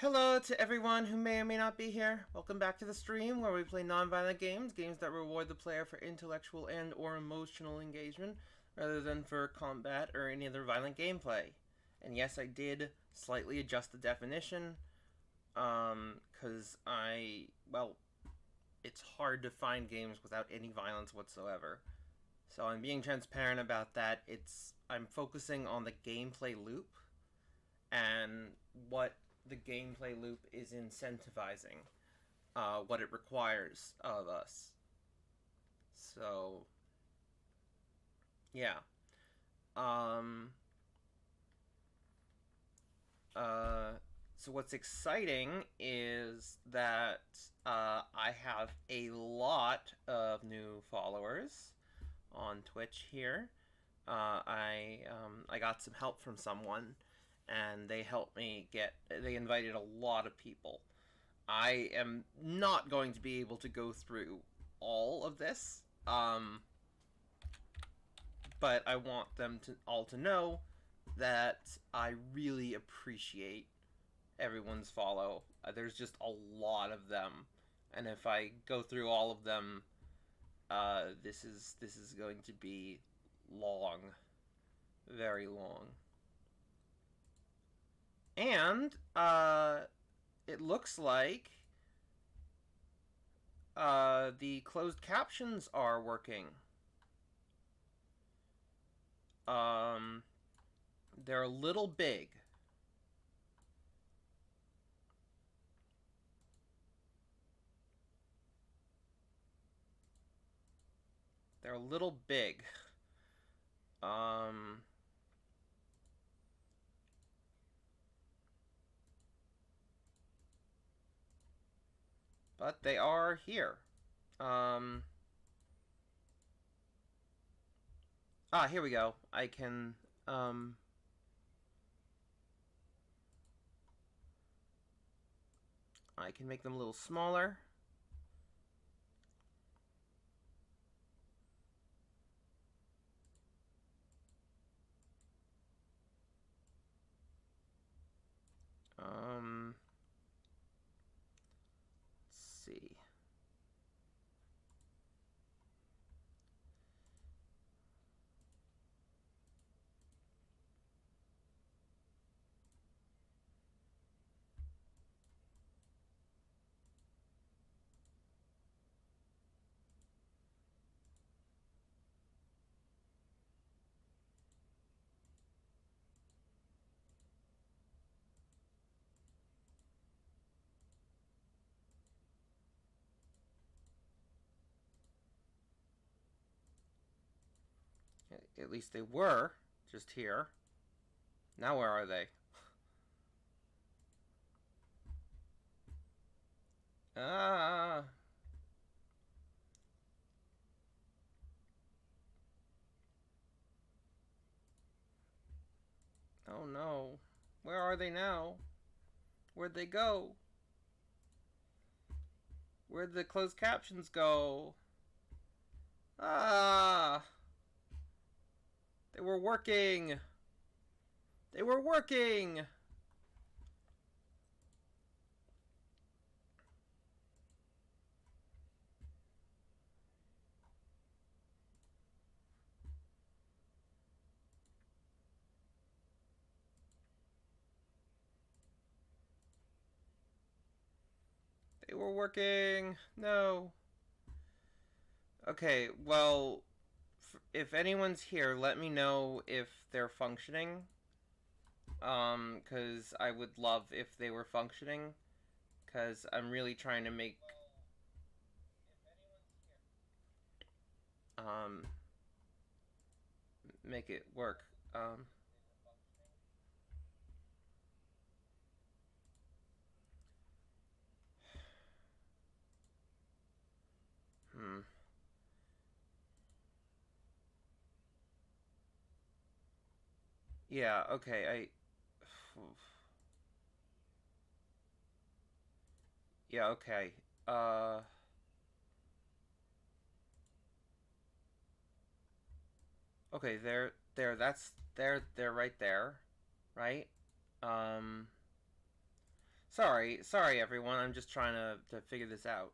Hello to everyone who may or may not be here. Welcome back to the stream where we play non-violent games, games that reward the player for intellectual and or emotional engagement rather than for combat or any other violent gameplay. And yes, I did slightly adjust the definition because it's hard to find games without any violence whatsoever. So I'm being transparent about that. I'm focusing on the gameplay loop and what the gameplay loop is incentivizing, what it requires of us. So, yeah. So what's exciting is that I have a lot of new followers on Twitch here. I got some help from someone, and they helped me they invited a lot of people. I am not going to be able to go through all of this, but I want them all to know that I really appreciate everyone's follow. There's just a lot of them, and if I go through all of them, this is going to be long, very long. And it looks like the closed captions are working. They're a little big. They're a little big. But they are here. Here we go. I can, I can make them a little smaller. Let's see. At least they were just here. Now where are they? Ah. Oh no. Where are they now? Where'd they go? Where'd the closed captions go? Ah. They were working. They were working. They were working. No. Okay, well, if anyone's here, let me know if they're functioning. Because I would love if they were functioning. Because I'm really trying to make it work. Yeah, okay, yeah, okay. Okay, they're right there, right? Sorry everyone, I'm just trying to figure this out.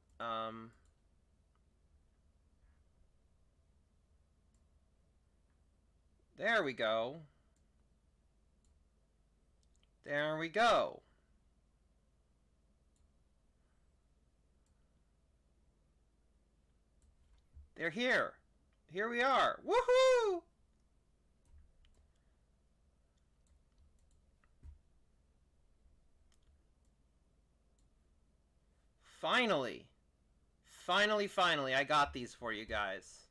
There we go. There we go. They're here. Here we are. Woohoo! Finally. Finally, I got these for you guys.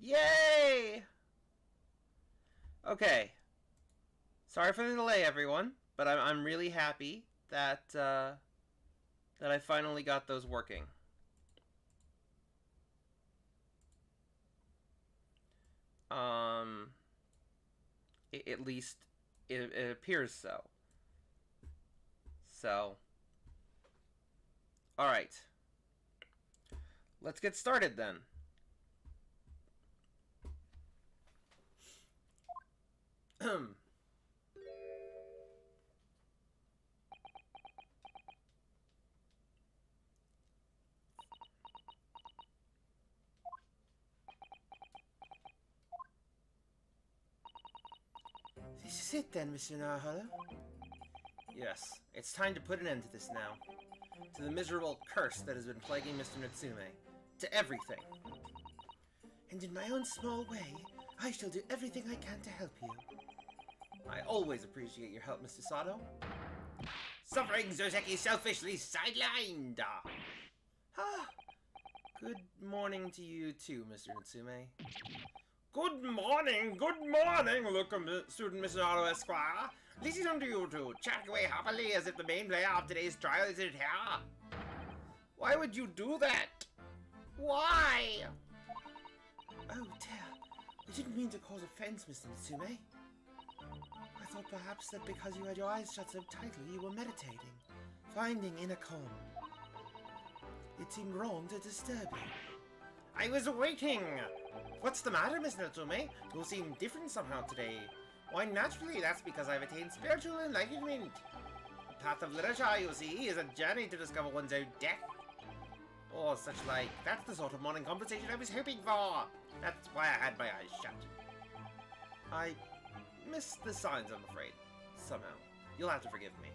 Yay! Okay. Sorry for the delay, everyone, but I'm really happy that that I finally got those working. At least it appears so. So, all right. Let's get started then. This is it then, Mr. Narhara? Yes, it's time to put an end to this now. To the miserable curse that has been plaguing Mr. Natsume. To everything. And in my own small way, I shall do everything I can to help you. I always appreciate your help, Mr. Sato. Suffering Zozeki selfishly sidelined. Ah, good morning to you too, Mr. Natsume. Good morning, welcome, student Mr. Otto Esquire. Listening to you two chat away happily as if the main player of today's trial isn't here. Why would you do that? Why? Oh dear, I didn't mean to cause offense, Mr. Natsume. I thought perhaps that because you had your eyes shut so tightly, you were meditating, finding inner calm. It seemed wrong to disturb you. I was waiting. What's the matter, Mr. Natsume? You seem different somehow today. Why, naturally, that's because I've attained spiritual enlightenment. The path of literature, you see, is a journey to discover one's own depth. Or such like. That's the sort of morning conversation I was hoping for. That's why I had my eyes shut. I missed the signs, I'm afraid. Somehow. You'll have to forgive me.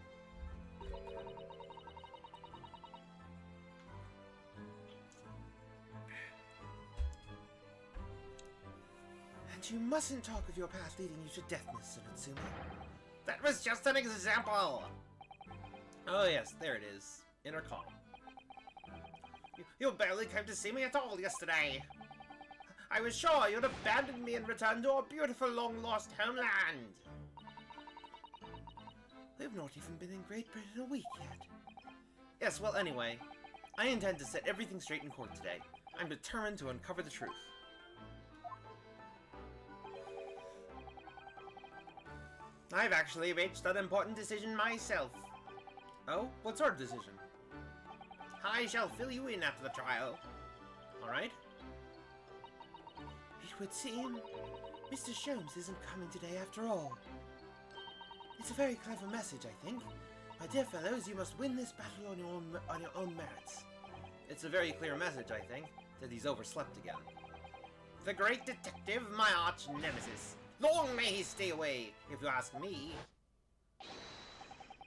And you mustn't talk of your path leading you to death, Mr. Natsume. That was just an example. Oh yes, there it is. Inner calm. You barely came to see me at all yesterday. I was sure you'd abandoned me and returned to our beautiful long-lost homeland. We've not even been in Great Britain a week yet. Yes, well anyway, I intend to set everything straight in court today. I'm determined to uncover the truth. I've actually reached an important decision myself. Oh? What sort of decision? I shall fill you in after the trial. Alright? It would seem Mr. Sholmes isn't coming today after all. It's a very clever message, I think. My dear fellows, you must win this battle on your own merits. It's a very clear message, I think, that he's overslept again. The great detective, my arch nemesis. Long may he stay away, if you ask me.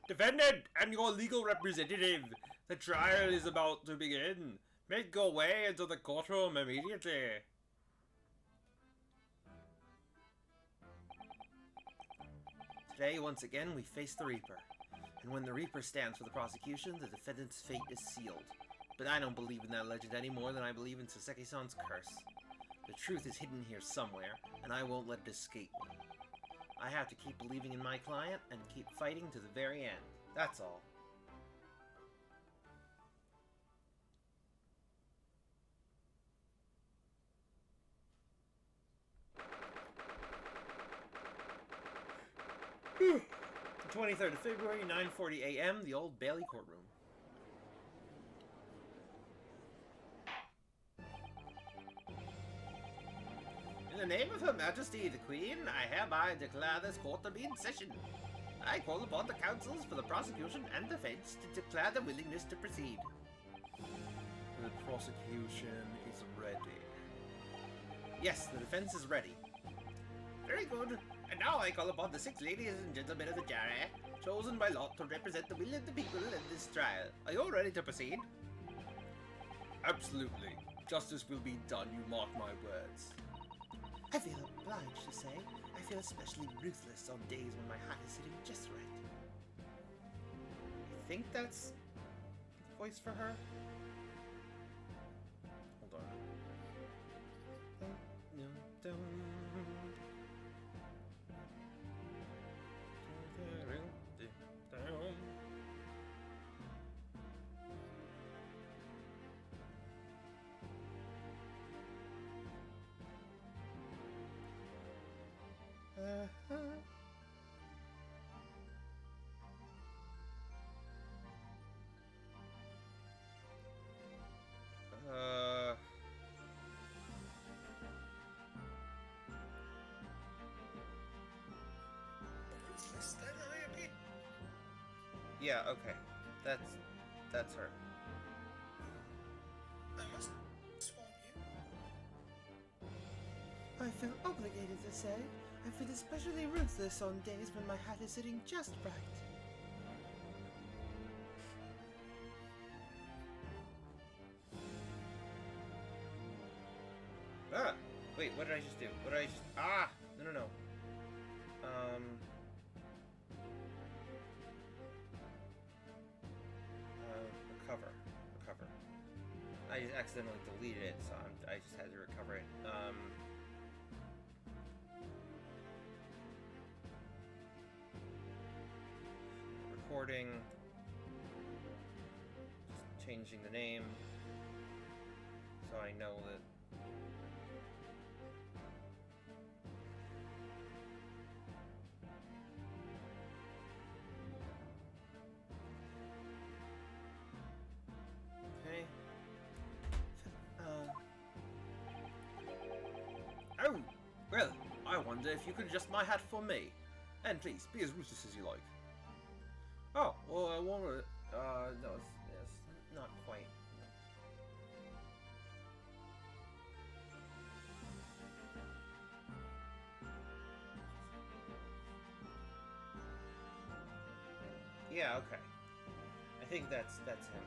Defendant and your legal representative, the trial is about to begin. Make your way into the courtroom immediately. Today, once again, we face the Reaper. And when the Reaper stands for the prosecution, the defendant's fate is sealed. But I don't believe in that legend any more than I believe in Soseki-san's curse. The truth is hidden here somewhere, and I won't let it escape me. I have to keep believing in my client and keep fighting to the very end. That's all. The 23rd of February, 9:40 a.m., the Old Bailey courtroom. In the name of Her Majesty the Queen, I hereby declare this court to be in session. I call upon the counsels for the prosecution and defense to declare their willingness to proceed. The prosecution is ready. Yes, the defense is ready. Very good. And now I call upon the 6 ladies and gentlemen of the jury, chosen by lot to represent the will of the people in this trial. Are you all ready to proceed? Absolutely. Justice will be done, you mark my words. I feel obliged to say, I feel especially ruthless on days when my hat is sitting just right. I think that's the voice for her. Hold on. Yeah, okay. That's her. I must swan you. I feel obligated to say, I feel especially ruthless on days when my hat is sitting just right. Ah! Wait, what did I just do? What did I just... Ah! No, no, no. Recover. I just accidentally deleted it, so I just had to recover it. Recording. Just changing the name. So I know that... Oh, well, I wonder if you could adjust my hat for me. And please, be as ruthless as you like. Oh, well, I want to... no, it's not quite. Yeah, okay. I think that's him.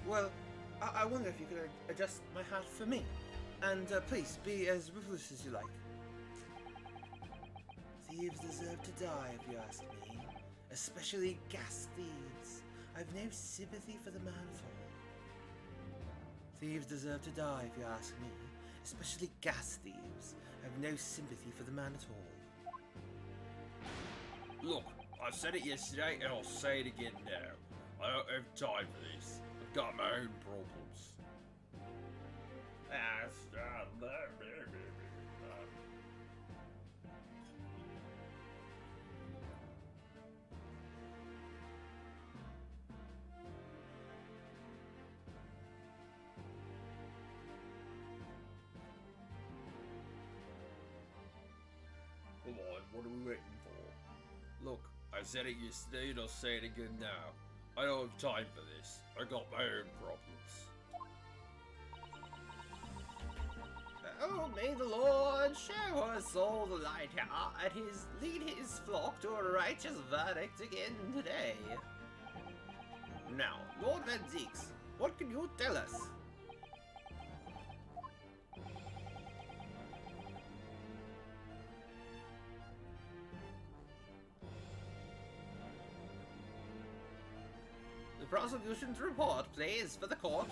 Well, I wonder if you could adjust my hat for me. And please, be as ruthless as you like. Thieves deserve to die, if you ask me. Especially gas thieves. I've no sympathy for the man at all. Thieves deserve to die, if you ask me. Especially gas thieves. I've no sympathy for the man at all. Look, I said it yesterday and I'll say it again now. I don't have time for this. I've got my own problems. Come on, what are we waiting for? Look, I said it yesterday and I'll say it again now. I don't have time for this. I got my own problems. Oh, may the Lord show us all the light and lead his flock to a righteous verdict again today. Now, Lord Van Zeeks, what can you tell us? The prosecution's report, please, for the court,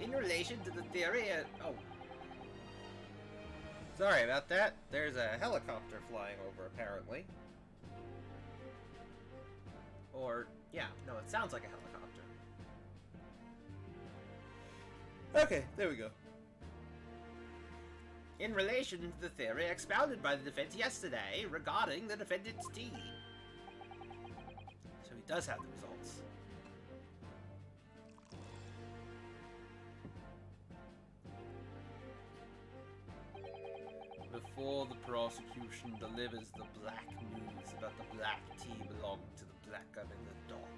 in relation to the theory oh. Sorry about that. There's a helicopter flying over, apparently. Or, yeah, no, it sounds like a helicopter. Okay, there we go. in relation to the theory expounded by the defense yesterday regarding the defendant's tea. So he does have the results. Before the prosecution delivers the black news about the black tea belonging to the black gun in the dock.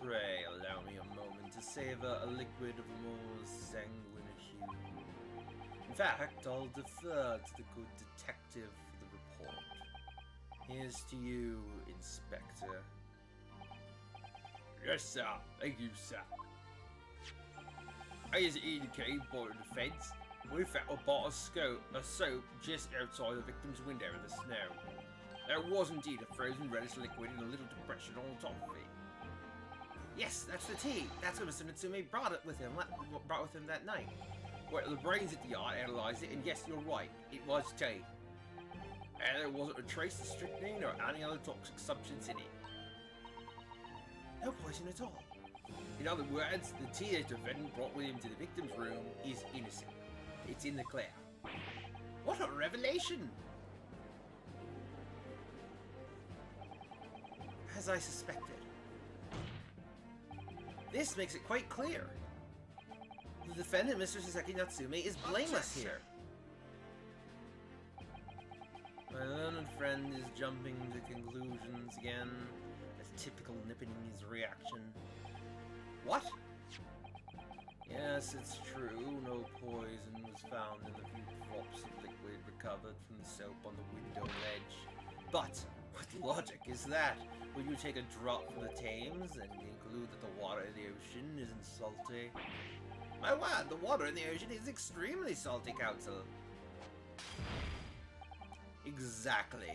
Pray allow me a moment to savor a liquid of a more sanguine hue. In fact, I'll defer to the good detective for the report. Here's to you, Inspector. Yes, sir. Thank you, sir. As indicated by the defense, we found a bar of soap just outside the victim's window in the snow. There was indeed a frozen reddish liquid in a little depression on top of it. Yes, that's the tea. That's what Mr. Natsume brought with him that night. Well, the brains at the yard analysed it, and yes, you're right. It was tea. And there wasn't a trace of strychnine or any other toxic substance in it. No poison at all. In other words, the tea that the defendant brought with him to the victim's room is innocent. It's in the clear. What a revelation! As I suspected. This makes it quite clear. The defendant, Mr. Saseki Natsume, is blameless here. My learned friend is jumping to conclusions again, as typical Nipponese reaction. What? Yes, it's true, no poison was found in the few drops of liquid recovered from the soap on the window ledge. But what logic is that? Would you take a drop from the Thames and conclude that the water in the ocean isn't salty? My word, the water in the ocean is extremely salty, Counsel. Exactly.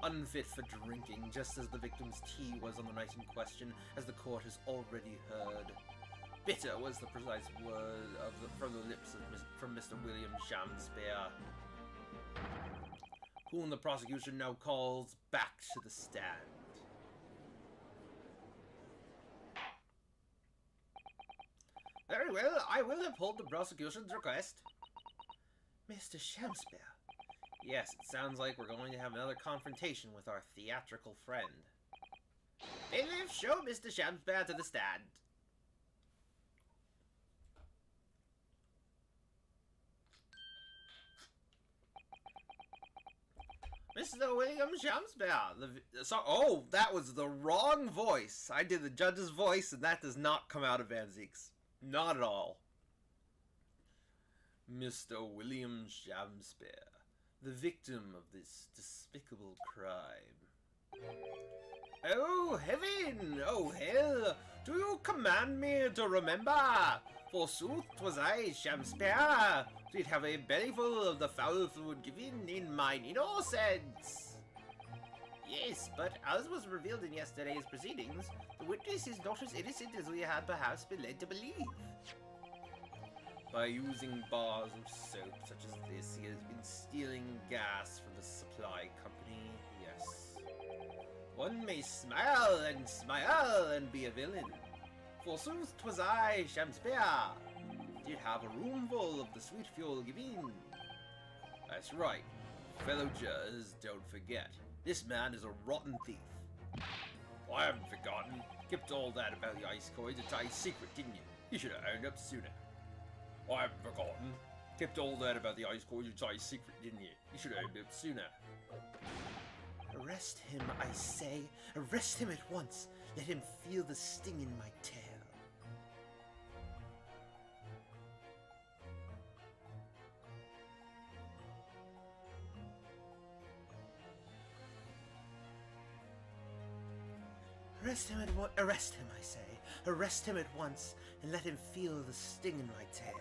Unfit for drinking, just as the victim's tea was on the night in question, as the court has already heard. Bitter was the precise word from the lips of from Mr. William Shakespeare, whom the prosecution now calls back to the stand. Very well, I will uphold the prosecution's request. Mr. Shakespeare. Yes, it sounds like we're going to have another confrontation with our theatrical friend. Bailiff, show Mr. Shakespeare to the stand. Mr. William Shakespeare. Oh, that was the wrong voice. I did the judge's voice, and that does not come out of Van Zeek's. Not at all. Mr. William Shakespeare, the victim of this despicable crime. Oh, heaven! Oh, hell! Do you command me to remember? Forsooth, 'twas I, Shakespeare, did have a bellyful of the foul fluid given in mine innocence. Yes, but as was revealed in yesterday's proceedings, the witness is not as innocent as we had perhaps been led to believe. By using bars of soap such as this, he has been stealing gas from the supply company, yes. One may smile and be a villain. Forsooth, 'twas I, Shakespeare, did have a room full of the sweet fuel given. That's right. Fellow jurors, don't forget. This man is a rotten thief. I haven't forgotten. Kept all that about the ice coins a tight secret, didn't you? You should have owned up sooner. I haven't forgotten. Kept all that about the ice coins a tight secret, didn't you? You should have owned up sooner. Arrest him, I say. Arrest him at once. Let him feel the sting in my tail. Arrest him, I say. Arrest him at once, and let him feel the sting in my tail.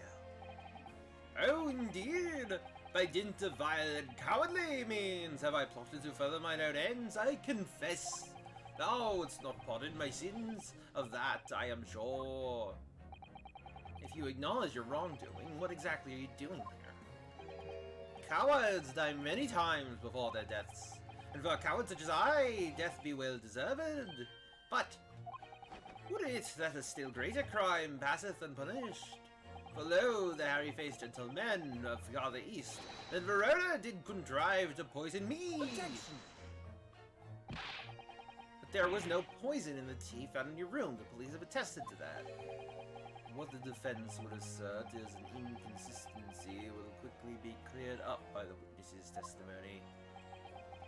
Oh, indeed! By dint of violent, cowardly means have I plotted to further mine own ends, I confess. No, it's not pardoned my sins, of that I am sure. If you acknowledge your wrongdoing, what exactly are you doing here? Cowards die many times before their deaths, and for a coward such as I, death be well deserved. But would it that a still greater crime passeth unpunished? For lo, the hairy-faced gentleman of farther east, that Verona did contrive to poison me. Objection! But there was no poison in the tea found in your room. The police have attested to that. What the defense would assert is an inconsistency will quickly be cleared up by the witness's testimony.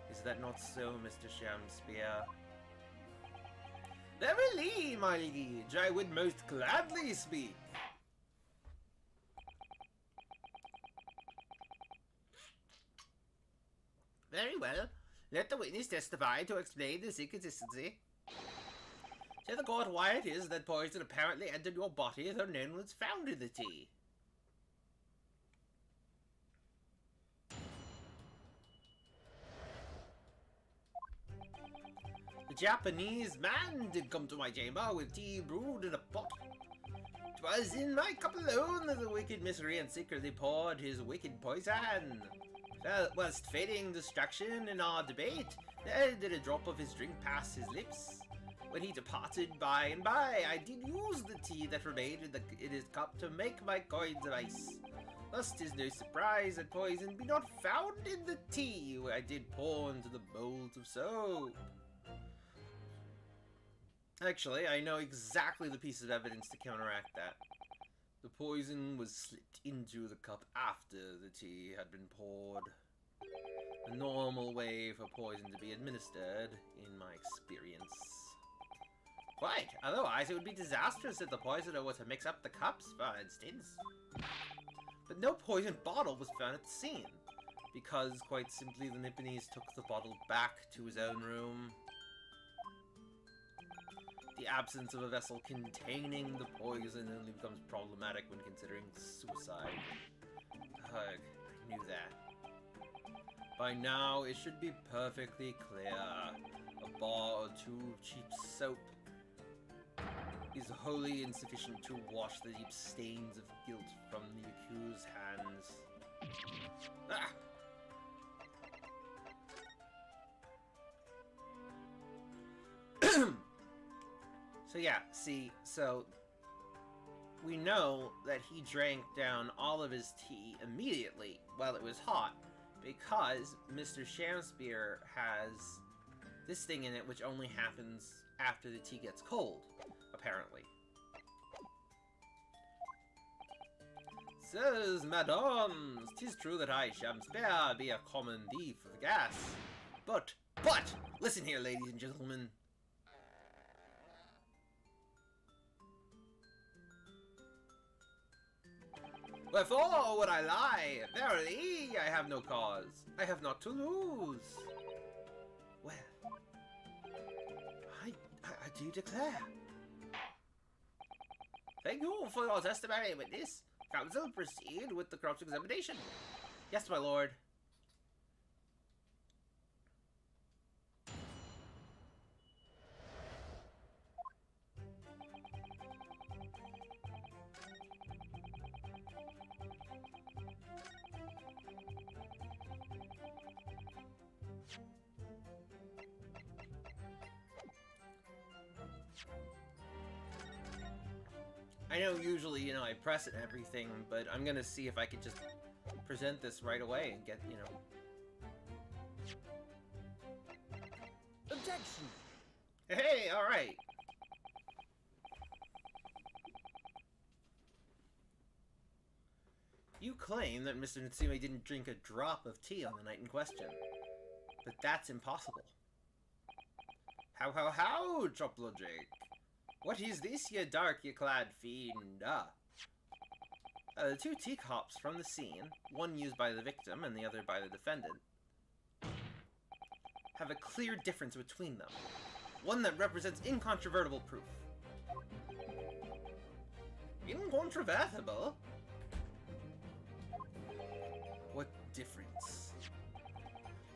Is that not so, Mr. Shamspeare? Verily, my liege, I would most gladly speak. Very well. Let the witness testify to explain this inconsistency. Tell the court why it is that poison apparently entered your body though none was found in the tea. The Japanese man did come to my chamber with tea brewed in a pot. 'Twas in my cup alone that the wicked miscreant secretly poured his wicked poison. Whilst feigning distraction in our debate, there did a drop of his drink pass his lips. When he departed by and by, I did use the tea that remained in his cup to make my coins of ice. Thus 'tis no surprise that poison be not found in the tea where I did pour into the bowls of soap. Actually, I know exactly the piece of evidence to counteract that. The poison was slipped into the cup after the tea had been poured. A normal way for poison to be administered, in my experience. Quite, otherwise it would be disastrous if the poisoner were to mix up the cups, for instance. But no poison bottle was found at the scene, because, quite simply, the Nipponese took the bottle back to his own room. The absence of a vessel containing the poison only becomes problematic when considering suicide. I knew that. By now, it should be perfectly clear. A bar or two of cheap soap is wholly insufficient to wash the deep stains of guilt from the accused's hands. Ah! So yeah, see, so we know that he drank down all of his tea immediately while it was hot because Mr. Shamspeare has this thing in it which only happens after the tea gets cold, apparently. Sirs, madams, 'tis true that I, Shamspeare, be a common thief of gas. But, listen here, ladies and gentlemen. Wherefore would I lie? Verily, I have no cause. I have naught to lose. Well, I do declare. Thank you for your testimony, witness. Counsel, proceed with the cross-examination. Yes, my lord. I know usually, I press it and everything, but I'm gonna see if I could just present this right away and get, Objection! Hey, alright. You claim that Mr. Natsume didn't drink a drop of tea on the night in question, but that's impossible. How, Choplo Jake? What is this, ye dark-clad fiend? The two teacups from the scene, one used by the victim and the other by the defendant, have a clear difference between them. One that represents incontrovertible proof. Incontrovertible? What difference?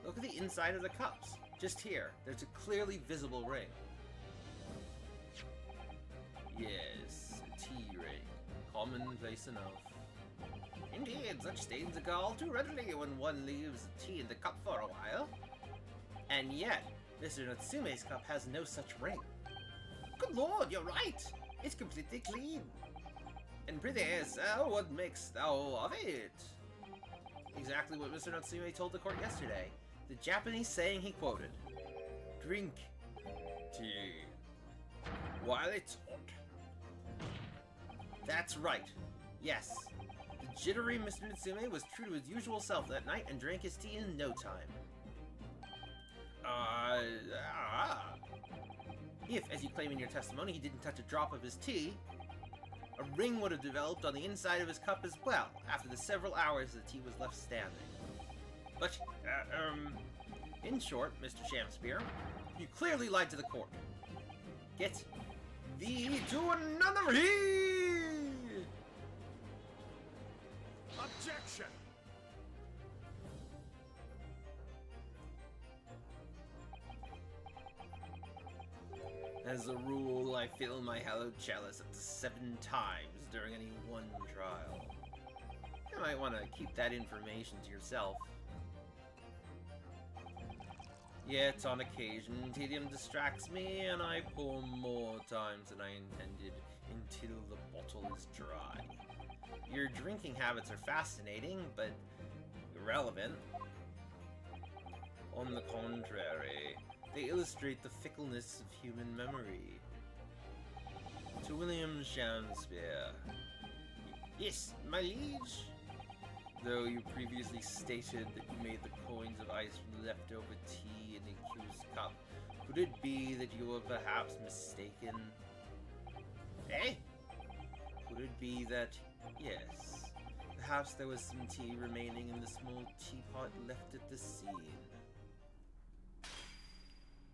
Look at the inside of the cups. Just here, there's a clearly visible ring. Yes, a tea ring. Commonplace enough. Indeed, such stains occur all too readily when one leaves the tea in the cup for a while. And yet, Mr. Natsume's cup has no such ring. Good lord, you're right! It's completely clean. And prithee, sir, what makest thou of it? Exactly what Mr. Natsume told the court yesterday. The Japanese saying he quoted. Drink tea while it's hot. That's right. Yes. The jittery Mr. Natsume was true to his usual self that night and drank his tea in no time. If, as you claim in your testimony, he didn't touch a drop of his tea, a ring would have developed on the inside of his cup as well, after the several hours the tea was left standing. But, in short, Mr. Shamspeare, you clearly lied to the court. Get thee to another he! Objection! As a rule, I fill my hallowed chalice up to 7 times during any one trial. You might want to keep that information to yourself. Yet, on occasion, tedium distracts me, and I pour more times than I intended until the bottle is dry. Your drinking habits are fascinating, but irrelevant. On the contrary, they illustrate the fickleness of human memory. To William Shakespeare. Yes, my liege. Though you previously stated that you made the coins of ice from leftover tea in the accused cup, could it be that you were perhaps mistaken? Eh? Could it be that, yes, perhaps there was some tea remaining in the small teapot left at the scene?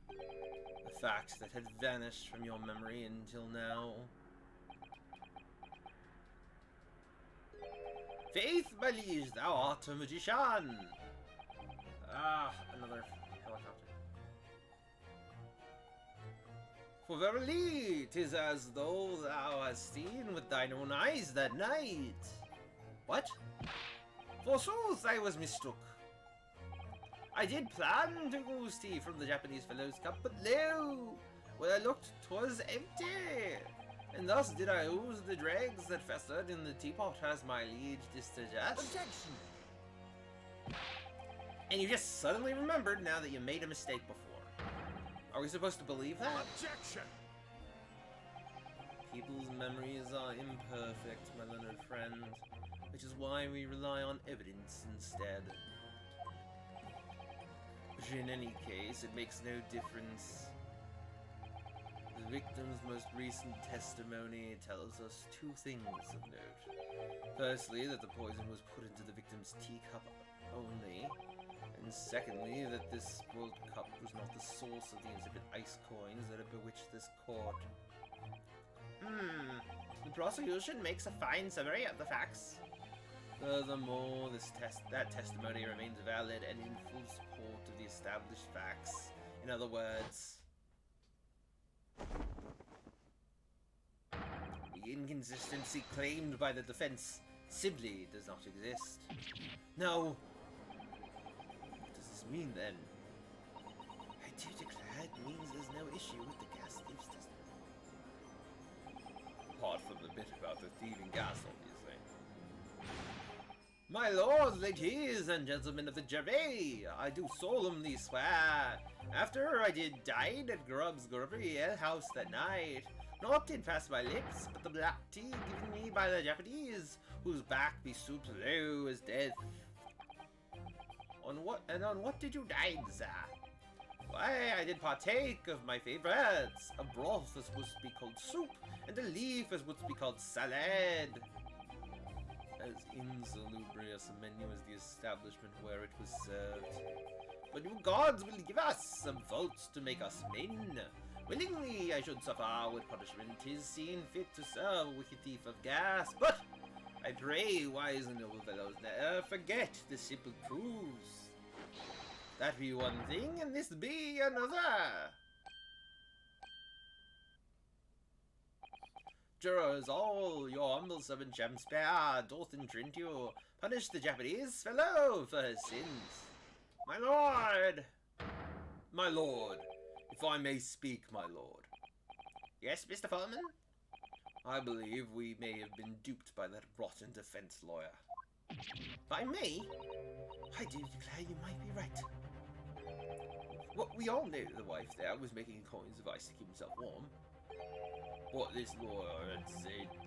A fact that had vanished from your memory until now. Faith, my liege, thou art a magician! Ah, another helicopter. For verily, 'tis as though thou hast seen with thine own eyes that night. What? Forsooth, I was mistook. I did plan to goose tea from the Japanese fellow's cup, but lo! When I looked, 'twas empty! And thus did I ooze the dregs that festered in the teapot as my liege dissuggest. Objection! And you just suddenly remembered now that you made a mistake before. Are we supposed to believe that? Objection! People's memories are imperfect, my learned friend, which is why we rely on evidence instead. But in any case, it makes no difference. The victim's most recent testimony tells us 2 things of note. Firstly, that the poison was put into the victim's teacup only, and secondly, that this spoiled cup was not the source of the insipid ice coins that have bewitched this court. The prosecution makes a fine summary of the facts. Furthermore, that testimony remains valid and in full support of the established facts. In other words, the inconsistency claimed by the defense simply does not exist. Now, what does this mean then? I do declare it means there's no issue with the gas thief's testimony. Apart from the bit about the thieving gas, obviously. My lords, ladies, and gentlemen of the jury, I do solemnly swear, after I did dine at Grubb's Grubbery Ale House that night, naught did pass my lips but the black tea given me by the Japanese, whose back be souped low as death. On what did you dine, sir? Why, I did partake of my favorites, a broth as was to be called soup, and a leaf as was to be called salad. As insalubrious a menu as the establishment where it was served. But you gods will give us some faults to make us men. Willingly I should suffer with punishment, 'tis seen fit to serve a wicked thief of gas, but I pray wise and noble fellows ne'er forget the simple truths. That be one thing, and this be another. Jurors all, your humble servant Shamspeare doth entreat you, punish the Japanese fellow for his sins. My lord! My lord, if I may speak, my lord. Yes, Mr. Foreman? I believe we may have been duped by that rotten defense lawyer. By me? I do declare you might be right. What we all knew the wife there was making coins of ice to keep himself warm. What this lawyer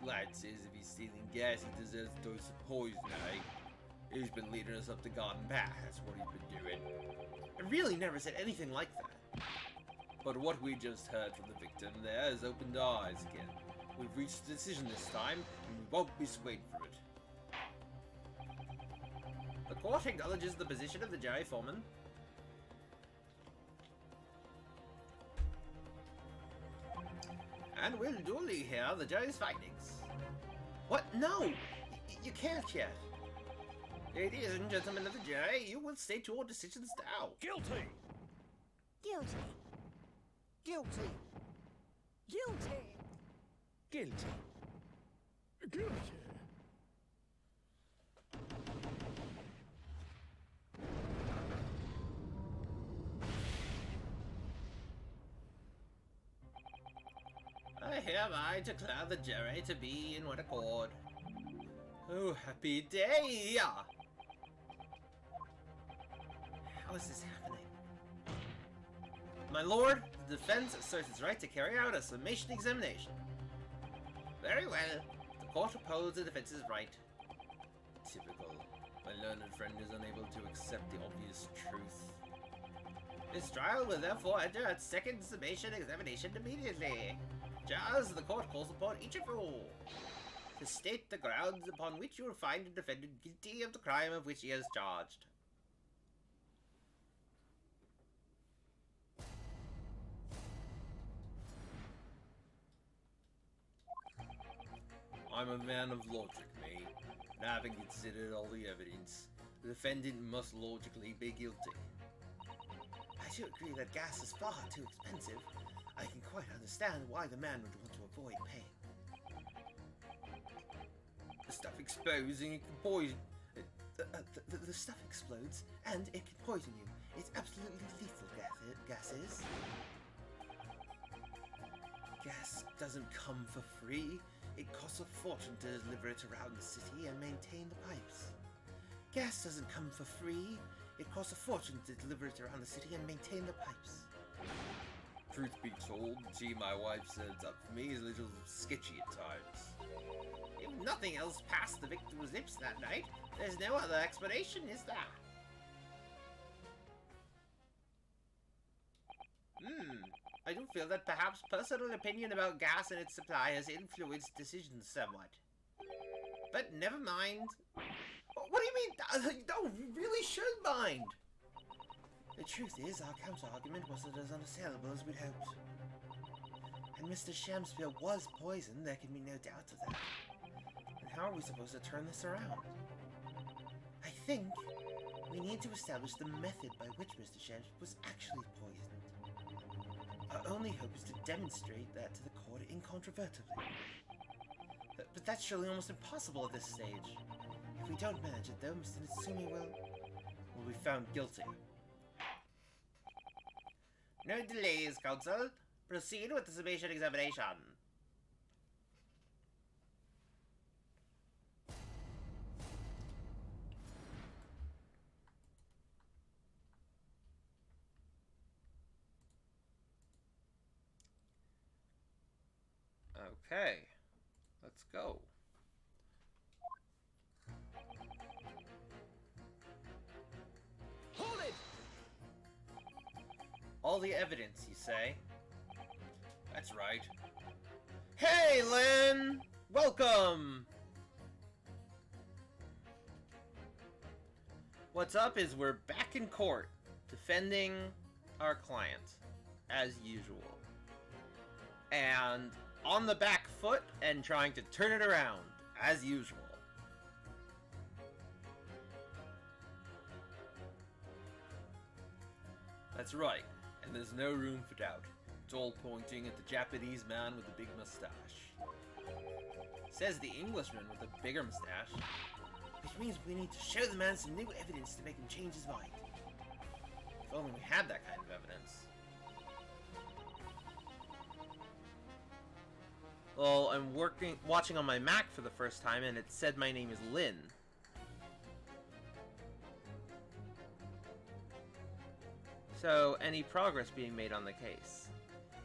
lad says if he's stealing gas, he deserves a dose of poison, eh? He's been leading us up the garden path, that's what he's been doing. I really never said anything like that. But what we just heard from the victim there has opened our eyes again. We've reached a decision this time, and we won't be swayed from it. The court acknowledges the position of the jury foreman. And will duly hear the jury's findings. What? No! You can't yet. Ladies and gentlemen of the jury, you will state your decisions now. Guilty! Guilty. Guilty. Guilty. Guilty. Guilty. I hereby declare the jury to be in one accord. Oh, happy day! How is this happening? My lord, the defense asserts its right to carry out a summation examination. Very well. The court upholds the defense's right. Typical. My learned friend is unable to accept the obvious truth. This trial will therefore enter its second summation examination immediately. Judge, the court calls upon each of you to state the grounds upon which you will find the defendant guilty of the crime of which he is charged. I'm a man of logic, me. And having considered all the evidence, the defendant must logically be guilty. I do agree that gas is far too expensive. I can quite understand why the man would want to avoid paying. The stuff explodes and it can poison. The stuff explodes, and it can poison you. It's absolutely lethal, gas is. Gas doesn't come for free. It costs a fortune to deliver it around the city and maintain the pipes. Gas doesn't come for free. It costs a fortune to deliver it around the city and maintain the pipes. Truth be told, the tea my wife serves up for me is a little sketcy at times. If nothing else passed the victim's lips that night, there's no other explanation, is there? I do feel that perhaps personal opinion about gas and its supply has influenced decisions somewhat. But never mind. What do you mean? No, you really should mind. The truth is, our counter-argument wasn't as unassailable as we'd hoped. And Mr. Shamspeare was poisoned, there can be no doubt of that. And how are we supposed to turn this around? I think we need to establish the method by which Mr. Shamspeare was actually poisoned. Our only hope is to demonstrate that to the court incontrovertibly. But that's surely almost impossible at this stage. If we don't manage it, though, Mr. Natsumi will be found guilty. No delays, counsel. Proceed with the summation examination. Okay, let's go. Hold it! All the evidence, you say? That's right. Hey, Lynn! Welcome! What's up is we're back in court, defending our client, as usual. And on the back foot and trying to turn it around, as usual. That's right, and there's no room for doubt. It's all pointing at the Japanese man with the big mustache. Says the Englishman with the bigger mustache. Which means we need to show the man some new evidence to make him change his mind. If only we had that kind of evidence. Well, I'm watching on my Mac for the first time, and it said my name is Lynn. So, any progress being made on the case?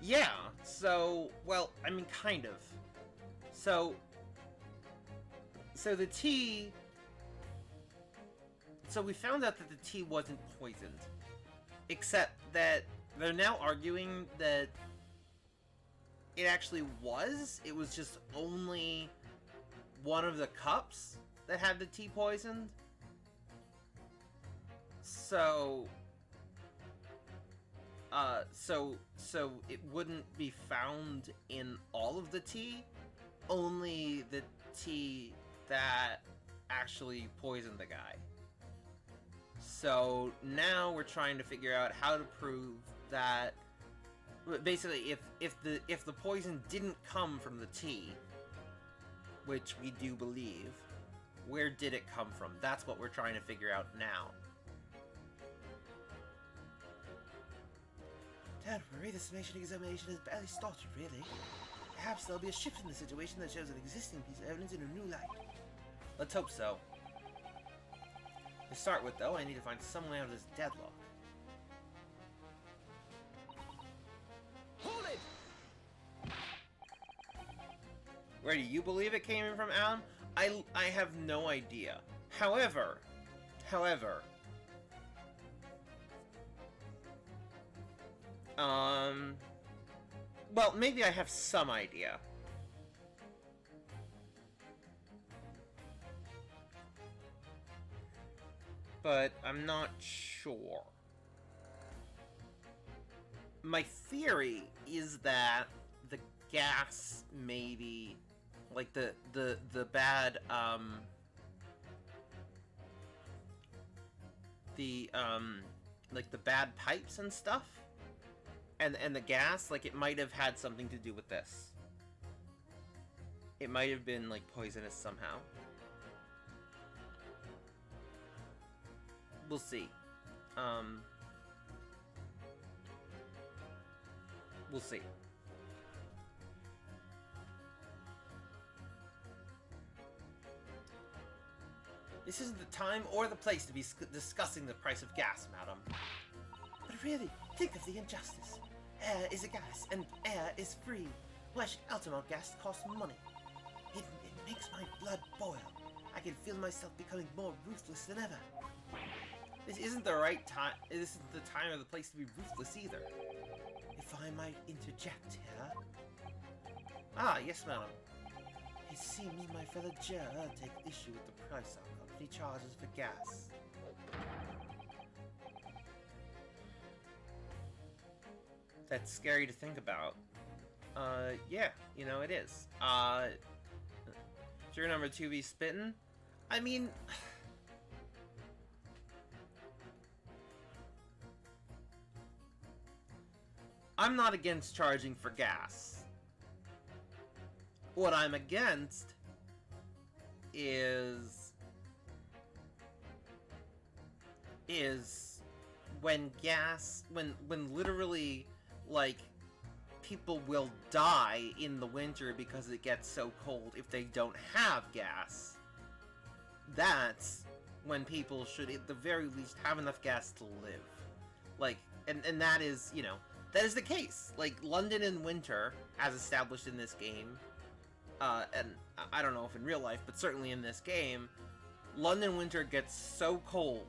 Yeah, so, well, I mean, kind of. So the tea... So we found out that the tea wasn't poisoned. Except that they're now arguing that it actually was. It was just only one of the cups that had the tea poisoned. So it wouldn't be found in all of the tea, only the tea that actually poisoned the guy. So now we're trying to figure out how to prove that basically if the poison didn't come from the tea, which we do believe, where did it come from? That's what we're trying to figure out now. Don't worry, the summation examination has barely started, really. Perhaps there'll be a shift in the situation that shows an existing piece of evidence in a new light. Let's hope so. To start with, though, I need to find some way out of this deadlock. Hold it! Where do you believe it came in from, Alan? I have no idea. However, well, maybe I have some idea. But I'm not sure. My theory is that the gas maybe, like the bad like the bad pipes and stuff, and the gas, like, it might have had something to do with this. It might have been like poisonous somehow. We'll see. We'll see. This isn't the time or the place to be discussing the price of gas, madam. But really, think of the injustice. Air is a gas, and air is free. Why should Altamont gas cost money? It makes my blood boil. I can feel myself becoming more ruthless than ever. This isn't the right time. This isn't the time or the place to be ruthless either. If I might interject here. Ah, yes, madam. It seems my fellow juror take issue with the price our company charges for gas. That's scary to think about. Yeah, you know, it is. Juror number 2B spittin'? I mean... I'm not against charging for gas. What I'm against is when literally, like, people will die in the winter because it gets so cold if they don't have gas. That's when people should, at the very least, have enough gas to live. Like, and that is, you know, that is the case. Like, London in winter, as established in this game, and I don't know if in real life, but certainly in this game, London winter gets so cold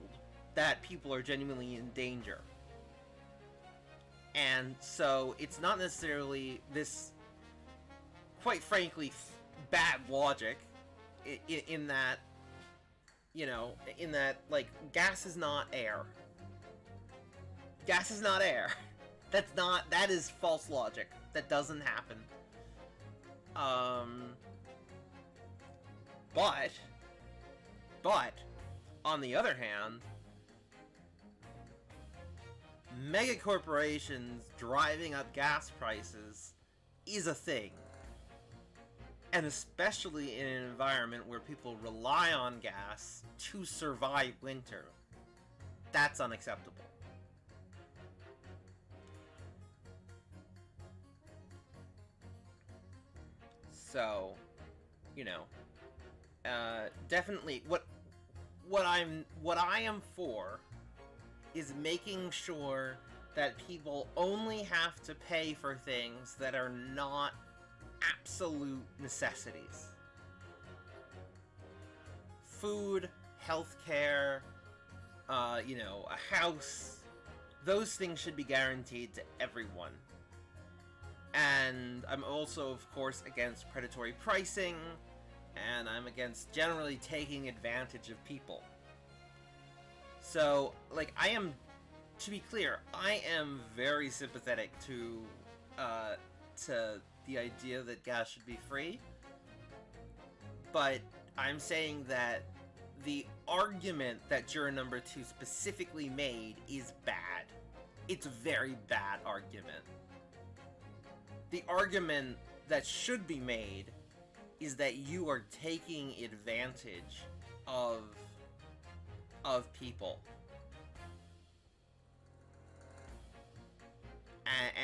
that people are genuinely in danger. And so it's not necessarily this, quite frankly, bad logic in that, you know, in that, like, gas is not air. Gas is not air. That is false logic. That doesn't happen. But, on the other hand, mega corporations driving up gas prices is a thing. And especially in an environment where people rely on gas to survive winter. That's unacceptable. So, you know, definitely what I am for is making sure that people only have to pay for things that are not absolute necessities. Food, healthcare, you know, a house, those things should be guaranteed to everyone. And I'm also, of course, against predatory pricing, and I'm against generally taking advantage of people. So, like, to be clear, I am very sympathetic to the idea that gas should be free, but I'm saying that the argument that juror number 2 specifically made is bad. It's a very bad argument. The argument that should be made is that you are taking advantage of people.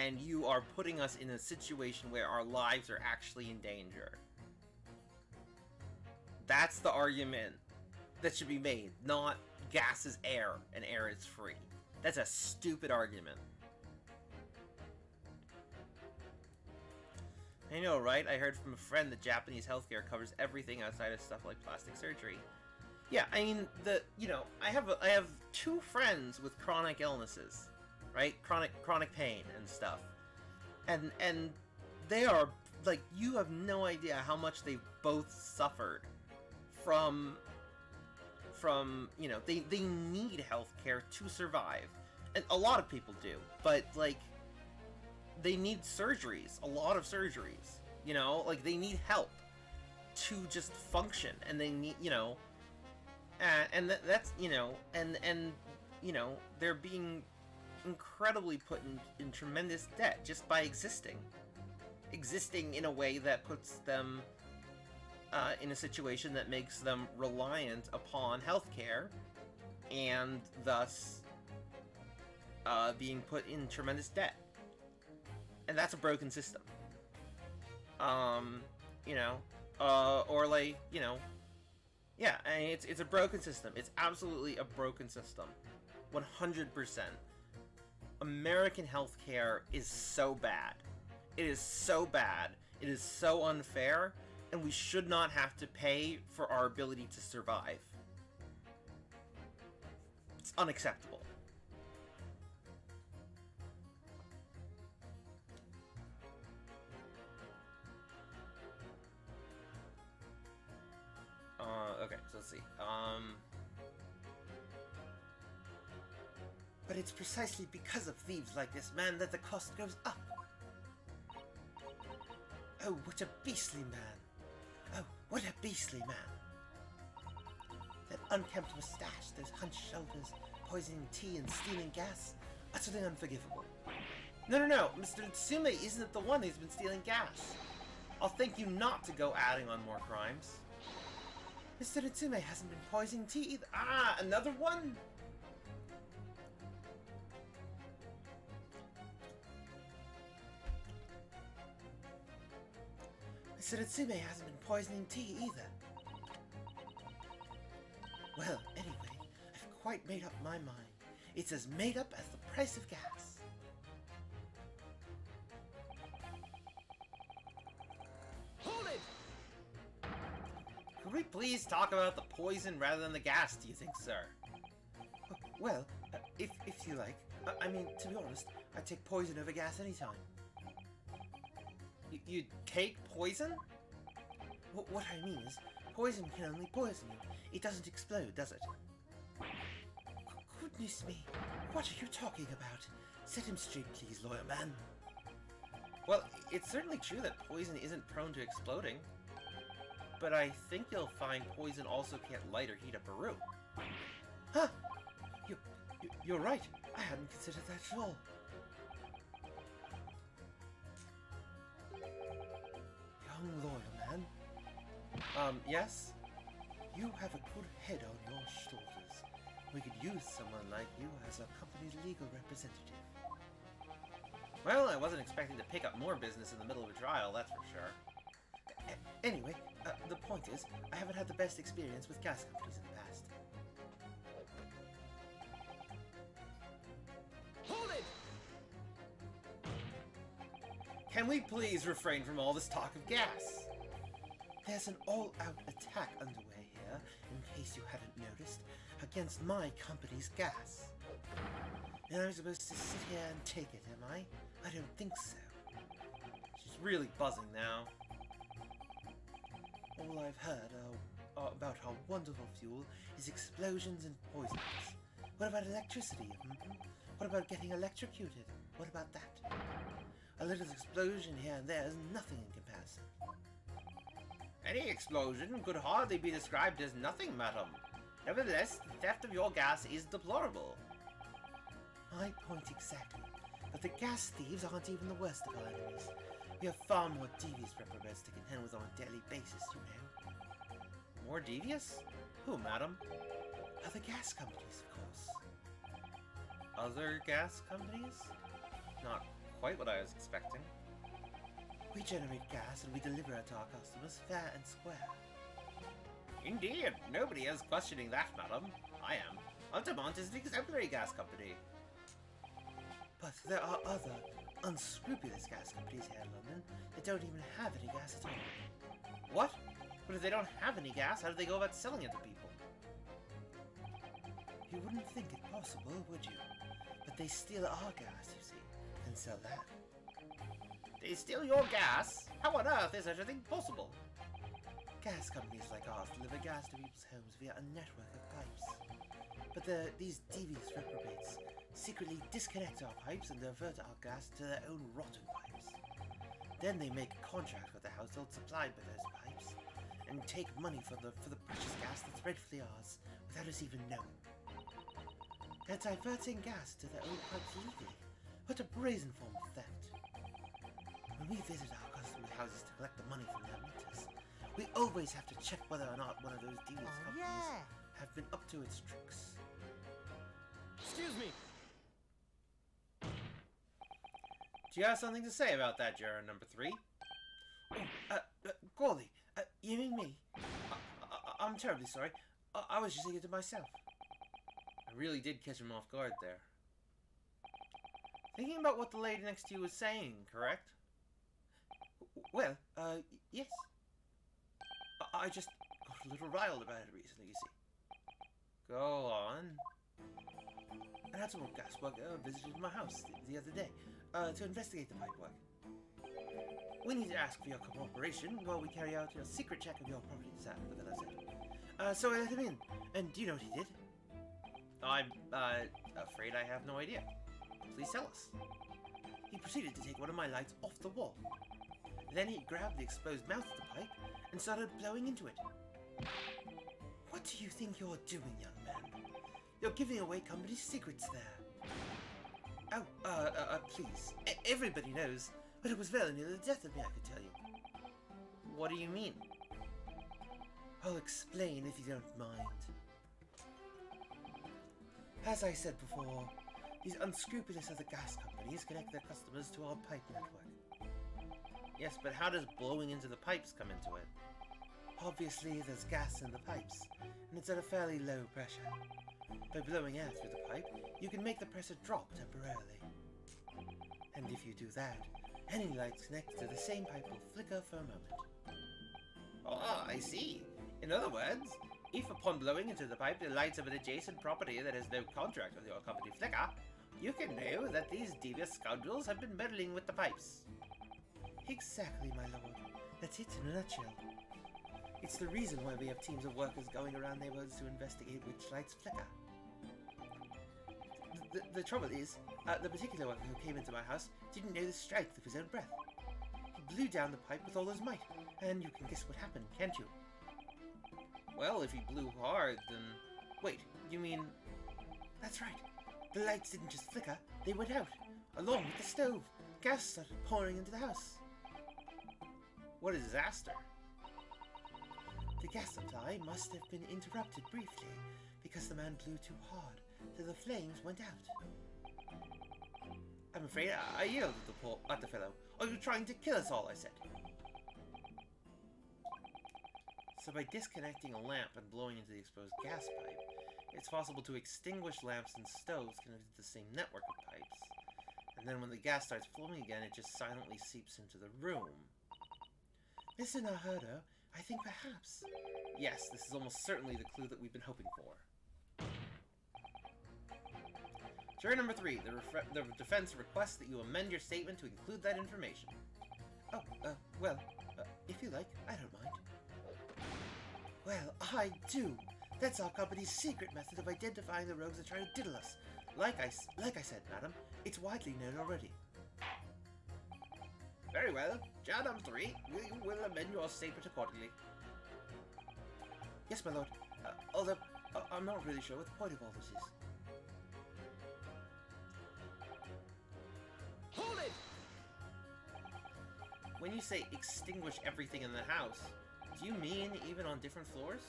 And you are putting us in a situation where our lives are actually in danger. That's the argument that should be made, not gas is air and air is free. That's a stupid argument. I know, right? I heard from a friend that Japanese healthcare covers everything outside of stuff like plastic surgery. Yeah, I mean, I have 2 friends with chronic illnesses, right? Chronic pain and stuff. And they are, like, you have no idea how much they both suffered from you know, they need healthcare to survive. And a lot of people do, but, like, they need surgeries, a lot of surgeries, you know, like, they need help to just function, and they need, you know, and that's, you know, and you know, they're being incredibly put in tremendous debt just by existing in a way that puts them in a situation that makes them reliant upon healthcare, and thus being put in tremendous debt. And that's a broken system. You know, or, like, you know, yeah, I mean, it's a broken system. It's absolutely a broken system. 100%. American healthcare is so bad. It is so bad. It is so unfair, and we should not have to pay for our ability to survive. It's unacceptable. Okay, so let's see. But it's precisely because of thieves like this man that the cost goes up. Oh, what a beastly man. Oh, what a beastly man. That unkempt moustache, those hunched shoulders, poisoning tea and stealing gas. Utterly unforgivable. No, Mr. Tsume isn't the one who's been stealing gas. I'll thank you not to go adding on more crimes. Mr. Natsume hasn't been poisoning tea either. Ah, another one? Mr. Natsume hasn't been poisoning tea either. Well, anyway, I've quite made up my mind. It's as made up as the price of gas. Hold it! Could we please talk about the poison rather than the gas, do you think, sir? Well, if you like. I mean, to be honest, I'd take poison over gas anytime. You'd take poison? What I mean is, poison can only poison you. It doesn't explode, does it? Goodness me, what are you talking about? Set him straight, please, lawyer man. Well, it's certainly true that poison isn't prone to exploding. But I think you'll find poison also can't light or heat up a room. Huh? You're right. I hadn't considered that at all. Young lawyer man. Yes? You have a good head on your shoulders. We could use someone like you as our company's legal representative. Well, I wasn't expecting to pick up more business in the middle of a trial, that's for sure. Anyway, the point is, I haven't had the best experience with gas companies in the past. Hold it! Can we please refrain from all this talk of gas? There's an all-out attack underway here, in case you hadn't noticed, against my company's gas. And I'm supposed to sit here and take it, am I? I don't think so. She's really buzzing now. All I've heard about our wonderful fuel is explosions and poisons. What about electricity? What about getting electrocuted? What about that? A little explosion here and there is nothing in comparison. Any explosion could hardly be described as nothing, madam. Nevertheless, the theft of your gas is deplorable. My point exactly. But the gas thieves aren't even the worst of our enemies. We have far more devious reprobates to contend with on a daily basis, you know. More devious? Who, madam? Other gas companies, of course. Other gas companies? Not quite what I was expecting. We generate gas and we deliver it to our customers fair and square. Indeed, nobody is questioning that, madam. I am. Altamont is an exemplary gas company. But there are other unscrupulous gas companies here in London that don't even have any gas at all. What? But if they don't have any gas, how do they go about selling it to people? You wouldn't think it possible, would you? But they steal our gas, you see, and sell that. They steal your gas? How on earth is such a thing possible? Gas companies like ours deliver gas to people's homes via a network of pipes. But these devious reprobates secretly disconnect our pipes and divert our gas to their own rotten pipes. Then they make a contract with the household supplied by those pipes and take money for the precious gas that's rightfully ours without us even knowing. They're diverting gas to their own pipes legally. What a brazen form of theft. When we visit our customers' houses to collect the money from their meters, we always have to check whether or not one of those devious companies have been up to its tricks. Excuse me. Do you have something to say about that, juror number 3? Goldie, you mean me? I'm terribly sorry. I was just thinking to myself. I really did catch him off guard there. Thinking about what the lady next to you was saying, correct? Well, yes. I just got a little riled about it recently, you see. Go on. An Altamont gas worker visited my house the other day to investigate the pipe work. We need to ask for your cooperation while we carry out a secret check of your properties, the villa said. So I let him in, and do you know what he did? I'm, afraid I have no idea. Please tell us. He proceeded to take one of my lights off the wall. Then he grabbed the exposed mouth of the pipe and started blowing into it. What do you think you're doing, young man? You're giving away company secrets there. Oh, please. Everybody knows, but it was very near the death of me, I could tell you. What do you mean? I'll explain if you don't mind. As I said before, these unscrupulous other gas companies connect their customers to our pipe network. Yes, but how does blowing into the pipes come into it? Obviously, there's gas in the pipes, and it's at a fairly low pressure. By blowing air through the pipe, you can make the pressure drop temporarily. And if you do that, any lights connected to the same pipe will flicker for a moment. Oh, I see. In other words, if upon blowing into the pipe the lights of an adjacent property that has no contract with your company flicker, you can know that these devious scoundrels have been meddling with the pipes. Exactly, my lord. That's it in a nutshell. It's the reason why we have teams of workers going around neighborhoods to investigate which lights flicker. The trouble is, the particular worker who came into my house didn't know the strength of his own breath. He blew down the pipe with all his might, and you can guess what happened, can't you? Well, if he blew hard, then... Wait, you mean... That's right. The lights didn't just flicker, they went out, along with the stove. Gas started pouring into the house. What a disaster. The gas supply must have been interrupted briefly because the man blew too hard, so the flames went out. I'm afraid I yelled at the fellow. Are you trying to kill us all, I said. So by disconnecting a lamp and blowing into the exposed gas pipe, it's possible to extinguish lamps and stoves connected to the same network of pipes. And then when the gas starts flowing again, it just silently seeps into the room. Mr. Nahodo, I think perhaps... Yes, this is almost certainly the clue that we've been hoping for. Juror number 3, the defense requests that you amend your statement to include that information. Oh, well, if you like, I don't mind. Well, I do. That's our company's secret method of identifying the rogues that try to diddle us. Like I said, madam, it's widely known already. Very well. Juror number 3, we will amend your statement accordingly. Yes, my lord. Although, I'm not really sure what the point of all this is. Hold it! When you say extinguish everything in the house, do you mean even on different floors?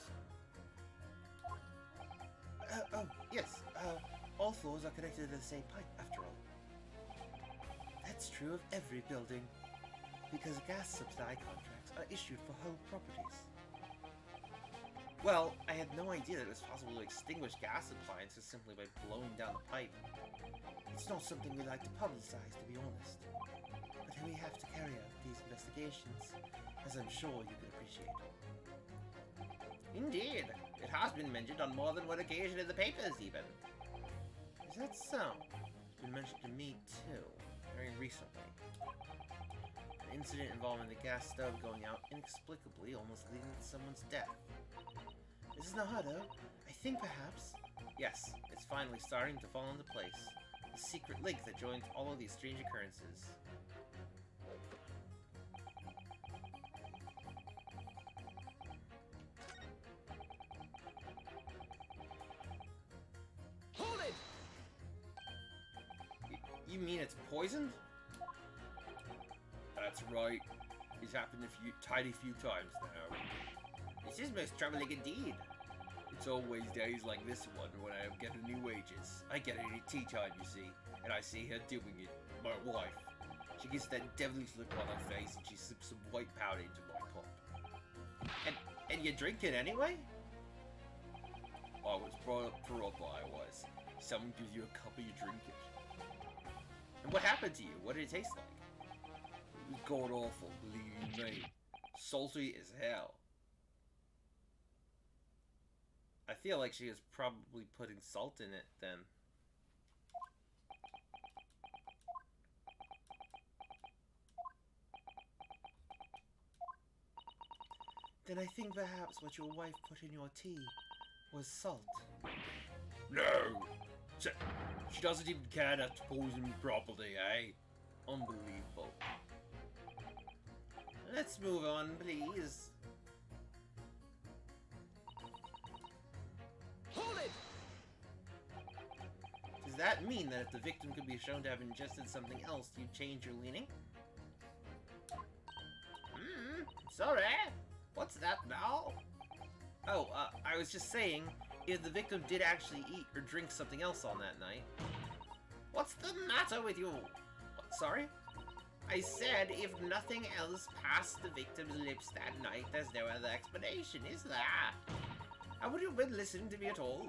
Oh, yes. All floors are connected to the same pipe, after all. That's true of every building, because gas supply contracts are issued for whole properties. Well, I had no idea that it was possible to extinguish gas appliances simply by blowing down the pipe. It's not something we like to publicize, to be honest. But we have to carry out these investigations, as I'm sure you can appreciate. Indeed. It has been mentioned on more than one occasion in the papers, even. Is that so? It's been mentioned to me, too, very recently. An incident involving the gas stove going out inexplicably, almost leading to someone's death. Mrs. Nahodo, I think perhaps... Yes, it's finally starting to fall into place. The secret link that joins all of these strange occurrences. Hold it! You mean it's poisoned? That's right. It's happened a tiny few times now. This is most troubling indeed. It's always days like this one when I get a new wages. I get it at tea time, you see, and I see her doing it. My wife. She gets that devilish look on her face and she slips some white powder into my cup. And you drink it anyway? I was brought up proper, I was. Someone gives you a cup and you drink it. And what happened to you? What did it taste like? It was god awful, believe me. Salty as hell. I feel like she was probably putting salt in it then. Then I think perhaps what your wife put in your tea was salt. No! She doesn't even care enough to poison me properly, eh? Unbelievable. Let's move on, please. Hold it! Does that mean that if the victim could be shown to have ingested something else, you'd change your leaning? Sorry? What's that now? Oh, I was just saying, if the victim did actually eat or drink something else on that night. What's the matter with you? What, sorry? I said if nothing else passed the victim's lips that night, there's no other explanation, is there? Haven't you been listening to me at all?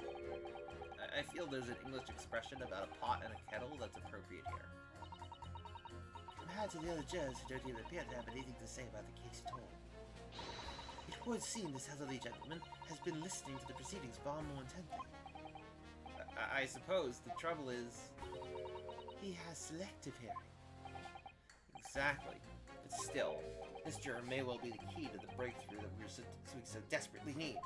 I feel there's an English expression about a pot and a kettle that's appropriate here. Compared to the other jurors who don't even appear to have anything to say about the case at all. It would seem this elderly gentleman has been listening to the proceedings far more intently. I suppose the trouble is... he has selective hearing. Exactly. But still, this juror may well be the key to the breakthrough that we so desperately need.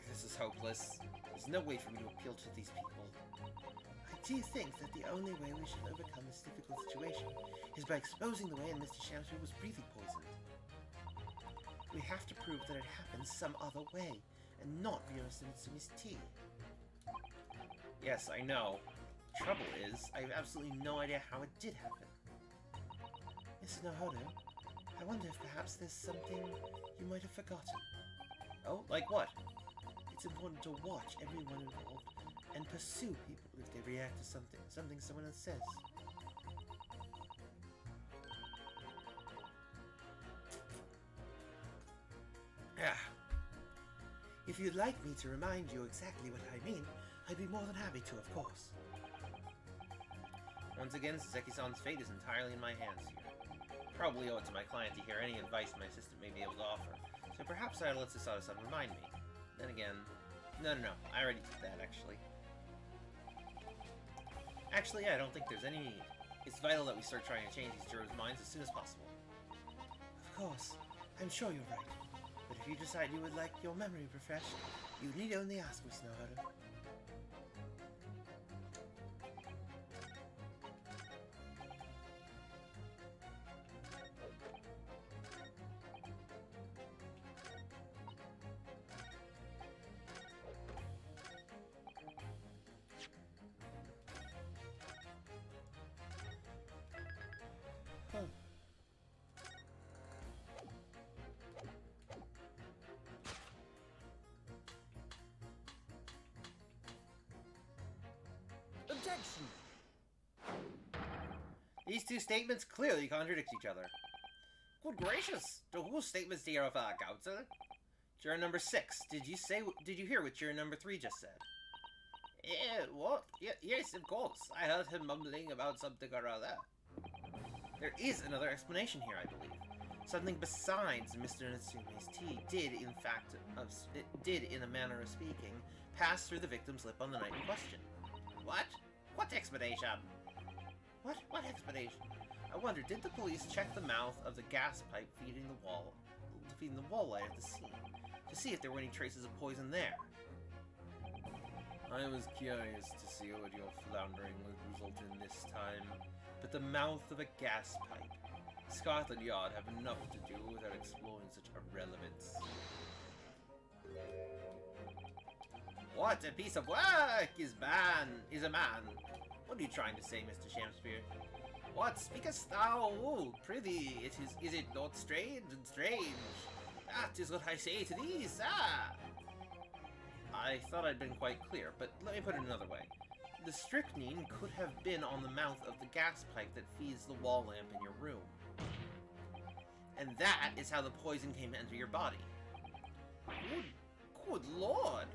This is hopeless. There's no way for me to appeal to these people. I do think that the only way we should overcome this difficult situation is by exposing the way in Mr. Shamsbury was breathing poison. We have to prove that it happened some other way, and not via Mr. Mitsumi's tea. Yes, I know. Trouble is, I have absolutely no idea how it did happen. Mr. Nahodo, I wonder if perhaps there's something you might have forgotten. Oh, like what? It's important to watch everyone involved and pursue people if they react to something someone else says. If you'd like me to remind you exactly what I mean, I'd be more than happy to, of course. Once again, Saseki-san's fate is entirely in my hands here. Probably owe it to my client to hear any advice my assistant may be able to offer, so perhaps I'll let Sasada-san remind me. Then again, no, I already did that, actually. Actually, I don't think there's any need. It's vital that we start trying to change these Jiro's minds as soon as possible. Of course, I'm sure you're right. But if you decide you would like your memory refreshed, you need only ask, Miss Naruto. Objection! These two statements clearly contradict each other. Good gracious! To whose statements do you refer, Counsel? Juror number 6, did you hear what juror number 3 just said? What? Yes, of course. I heard him mumbling about something or other. There is another explanation here, I believe. Something besides Mr. Natsume's tea did, in fact, in a manner of speaking, pass through the victim's lip on the night in question. What? What explanation? What explanation? I wonder, did the police check the mouth of the gas pipe feeding the wall light at the scene, to see if there were any traces of poison there? I was curious to see what your floundering would result in this time, but the mouth of a gas pipe. Scotland Yard have enough to do without exploring such irrelevance. What a piece of work is a man. What are you trying to say, Mr. Shamspeare? What speakest thou? Oh, prithee, is it not strange and strange? That is what I say to thee, sir. I thought I'd been quite clear, but let me put it another way. The strychnine could have been on the mouth of the gas pipe that feeds the wall lamp in your room. And that is how the poison came to enter your body. Good lord!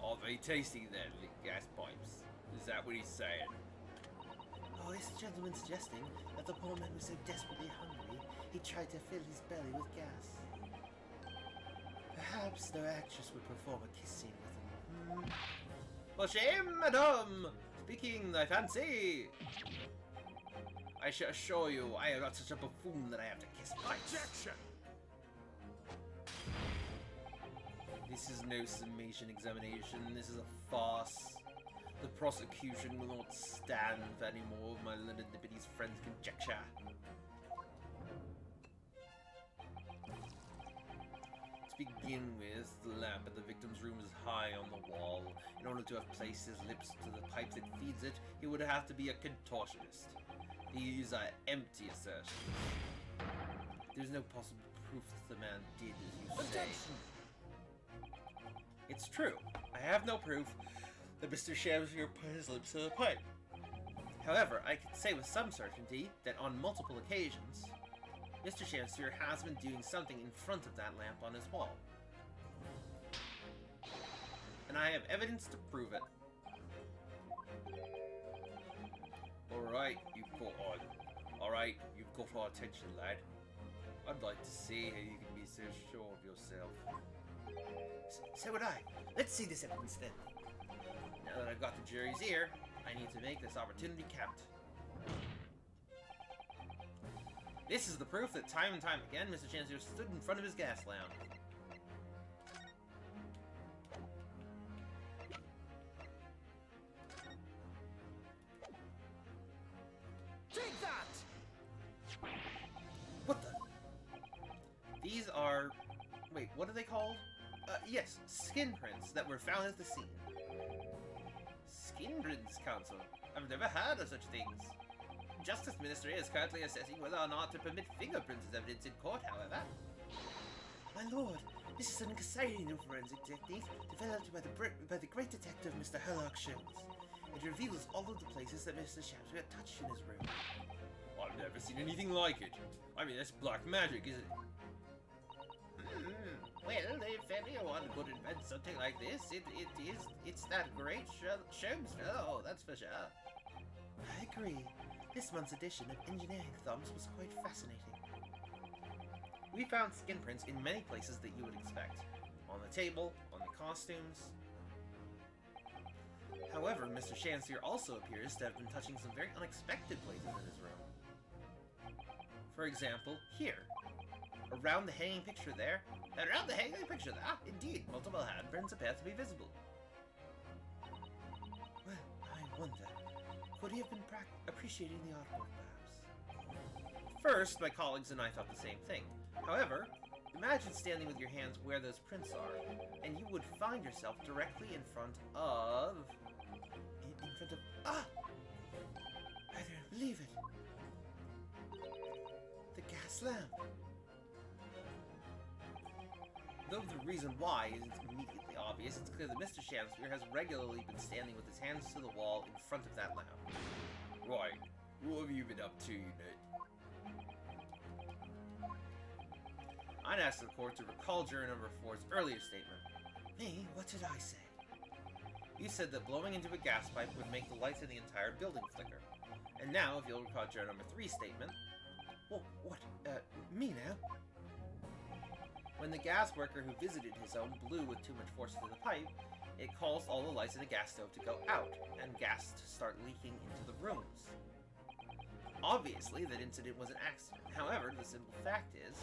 Are they tasty then, the gas pipes? Is that what he's saying? Oh, is the gentleman suggesting that the poor man was so desperately hungry, he tried to fill his belly with gas? Perhaps no actress would perform a kiss scene with him. For shame, madame! Speaking thy fancy! I shall assure you, I am not such a buffoon that I have to kiss pipes. Objection! This is no summation examination, this is a farce. The prosecution will not stand for any more of my London Deputy's friend's conjecture. To begin with, the lamp in the victim's room is high on the wall. In order to have placed his lips to the pipe that feeds it, he would have to be a contortionist. These are empty assertions. There's no possible proof that the man did as you say. Objection! It's true. I have no proof that Mr. Shamspeare put his lips to the pipe. However, I can say with some certainty that on multiple occasions, Mr. Shamspeare has been doing something in front of that lamp on his wall. And I have evidence to prove it. Alright, you've got our attention, lad. I'd like to see how you can be so sure of yourself. So would I. Let's see this evidence then. Now that I've got the jury's ear, I need to make this opportunity count. This is the proof that time and time again, Mr. Chancellor stood in front of his gas lamp. Take that! What the? These are... Wait, what are they called? Yes, skin prints that were found at the scene. Skin prints, Counsel? I've never heard of such things. Justice Ministry is currently assessing whether or not to permit fingerprints as evidence in court, however. My lord, this is an exciting new forensic technique developed by the great detective Mr. Herlock Sholmes. It reveals all of the places that Mr. Shamspeare touched in his room. I've never seen anything like it. I mean, that's black magic, isn't it? Well, if anyone could invent something like this, it's that great Sholmes fellow, that's for sure. I agree. This month's edition of Engineering Thumbs was quite fascinating. We found skin prints in many places that you would expect. On the table, on the costumes. However, Mr. Shanspeare also appears to have been touching some very unexpected places in his room. For example, here. Around the hanging picture there. Around the hanging picture there, indeed, multiple handprints appear to be visible. Well, I wonder, could he have been appreciating the artwork, perhaps? First, my colleagues and I thought the same thing. However, imagine standing with your hands where those prints are, and you would find yourself directly in front of... In front of... Ah! I don't believe it. The gas lamp. Though the reason why isn't immediately obvious, it's clear that Mr. Shanspeare has regularly been standing with his hands to the wall in front of that lamp. Right. What have you been up to, Ned? I'd ask the court to recall juror number 4's earlier statement. Me? What did I say? You said that blowing into a gas pipe would make the lights in the entire building flicker. And now, if you'll recall juror number 3's statement... Well, what? Me now? When the gas worker who visited his home blew with too much force into the pipe, it caused all the lights in the gas stove to go out, and gas to start leaking into the rooms. Obviously, that incident was an accident. However, the simple fact is...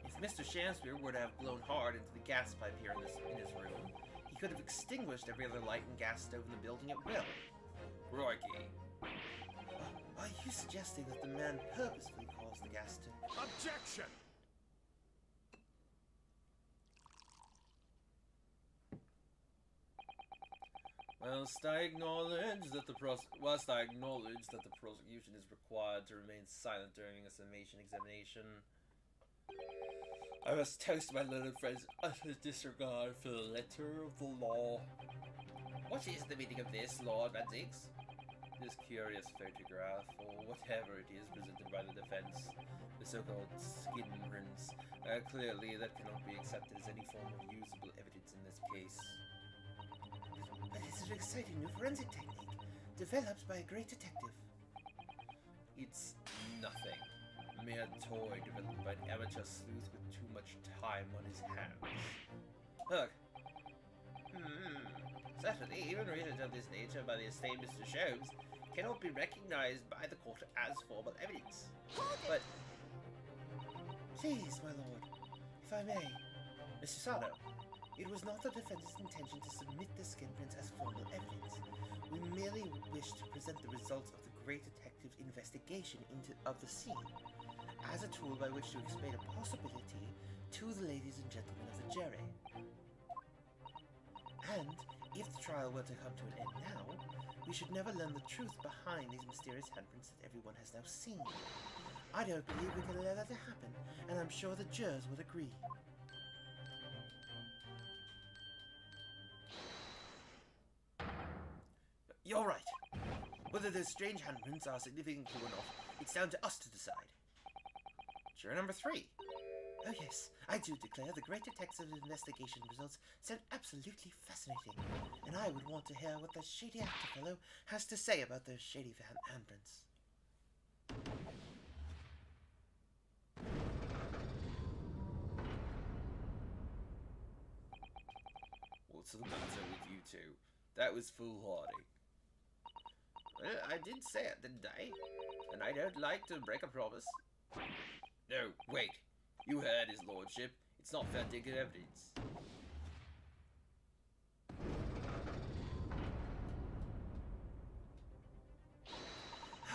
if Mr. Shanspeare were to have blown hard into the gas pipe here in his room, he could have extinguished every other light and gas stove in the building at will. Crikey. Are you suggesting that the man purposefully caused the gas to... Objection! Whilst I acknowledge that the prosecution is required to remain silent during a summation examination, I must toast my learned friend's utter disregard for the letter of the law. What is the meaning of this, Lord Manzix? This curious photograph, or whatever it is presented by the defense, the so-called skin prints, clearly that cannot be accepted as any form of usable evidence in this case. But it's an exciting new forensic technique, developed by a great detective. It's nothing. A mere toy developed by an amateur sleuth with too much time on his hands. Look. Certainly, even research of this nature by the esteemed Mr. Sholmes cannot be recognized by the court as formal evidence. But... Please, my lord, if I may. Mr. Sado, it was not the defense's intention to submit the skin prints as formal evidence. We merely wished to present the results of the great detective's investigation of the scene as a tool by which to explain a possibility to the ladies and gentlemen of the jury. And, if the trial were to come to an end now, we should never learn the truth behind these mysterious handprints that everyone has now seen. I don't believe we can allow that to happen, and I'm sure the jurors would agree. You're right. Whether those strange handprints are significant or not, it's down to us to decide. Juror number 3. Oh yes, I do declare the great detective's investigation results sound absolutely fascinating, and I would want to hear what the shady actor fellow has to say about those shady handprints. What's the matter with you two? That was foolhardy. Well, I did say it, didn't I? And I don't like to break a promise. No, wait. You heard his lordship. It's not fair to get evidence.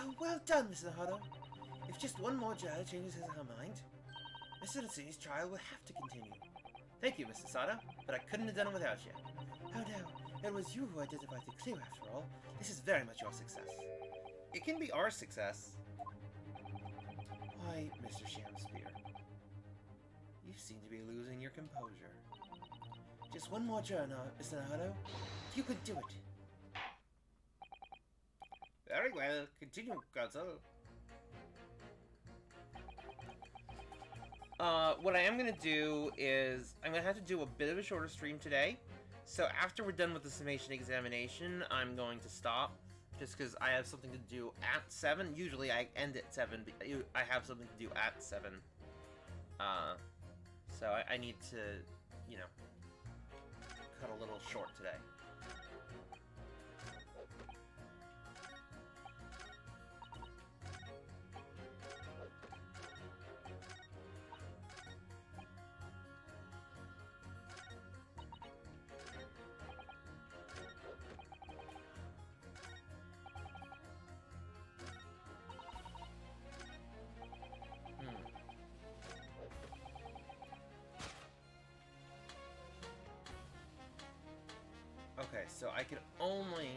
Oh, well done, Mr. Hado. If just one more juror changes her mind, Mr. Natsumi's trial will have to continue. Thank you, Mr. Sada, but I couldn't have done it without you. Oh no, it was you who identified the clue after all. This is very much your success. It can be our success. Why, Mr. Shanspeare, you seem to be losing your composure. Just one more juror now, Mr. Nahado. You could do it. Very well. Continue, Council. What I am gonna do is I'm gonna have to do a bit of a shorter stream today. So after we're done with the summation examination, I'm going to stop. Just because I have something to do at 7. Usually I end at 7, but I have something to do at 7. So I need to, you know, cut a little short today. Okay, so I can only...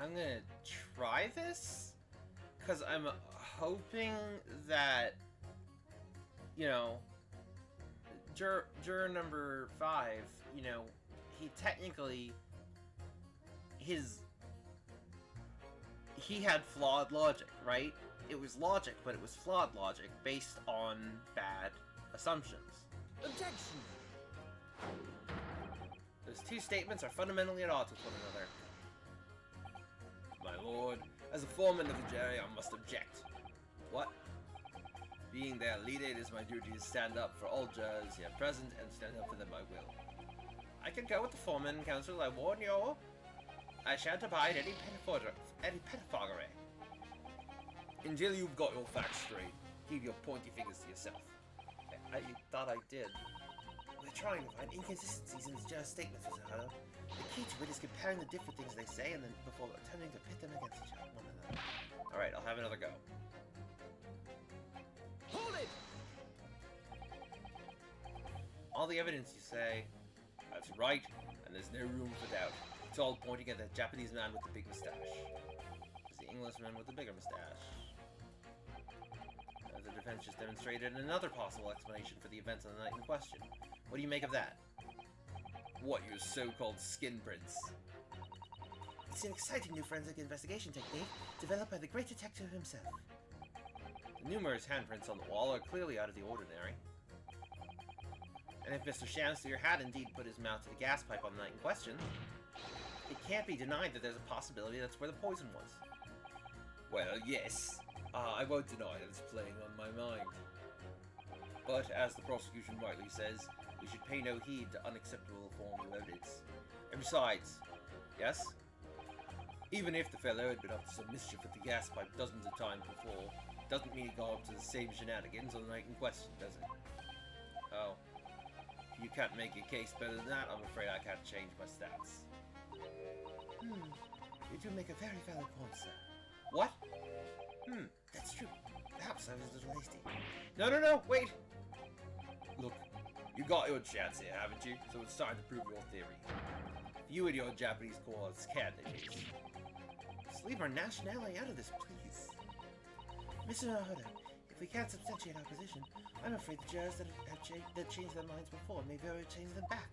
I'm gonna try this, because I'm hoping that, you know, juror number 5, you know, he technically, he had flawed logic, right? It was logic, but it was flawed logic based on bad assumptions. Objection! Those two statements are fundamentally at odds with one another. My lord, as a foreman of the jury, I must object. What? Being their leader, it is my duty to stand up for all jurors here present and stand up for them I will. I can go with the foreman, counsel. I warn you. I shan't abide any pettifoggery. Until you've got your facts straight, keep your pointy fingers to yourself. I thought I did. We're trying to find inconsistencies in the jurors' statements, Mr. Harlow. The key to it is comparing the different things they say and then before attempting to pit them against one another. Alright, I'll have another go. Hold it! All the evidence you say. That's right, and there's no room for doubt. It's all pointing at that Japanese man with the big mustache. It's the Englishman with the bigger mustache. The defense just demonstrated another possible explanation for the events on the night in question. What do you make of that? What, your so-called skin prints? It's an exciting new forensic investigation technique developed by the great detective himself. The numerous handprints on the wall are clearly out of the ordinary. And if Mr. Shamsteer had indeed put his mouth to the gas pipe on the night in question, it can't be denied that there's a possibility that's where the poison was. Well, yes. I won't deny that it's playing on my mind. But, as the prosecution rightly says, we should pay no heed to unacceptable forms of evidence. And besides, Yes? even if the fellow had been up to some mischief with the gas pipe dozens of times before, doesn't mean he got up to the same shenanigans on the night in question, does it? Oh. If you can't make your case better than that, I'm afraid I can't change my stats. You do make a very valid point, sir. What? That's true. Perhaps I was a little hasty. No, wait! Look, you got your chance here, haven't you? So it's time to prove your theory. If you and your Japanese cause candidates. Just leave our nationality out of this, please. Mr. Nahoda, if we can't substantiate our position, I'm afraid the jurors that changed their minds before may very well change them back.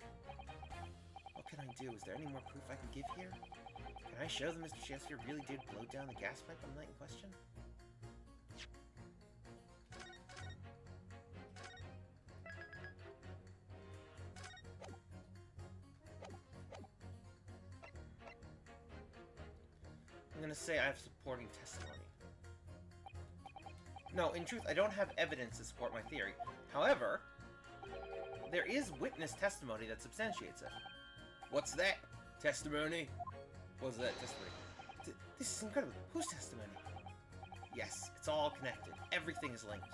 What can I do? Is there any more proof I can give here? Can I show that Mr. Shakespeare really did blow down the gas pipe on the night in question? I'm gonna say I have supporting testimony. No, in truth, I don't have evidence to support my theory. However, there is witness testimony that substantiates it. What's that? Testimony? What's that testimony? This is incredible. Whose testimony? Yes, it's all connected. Everything is linked.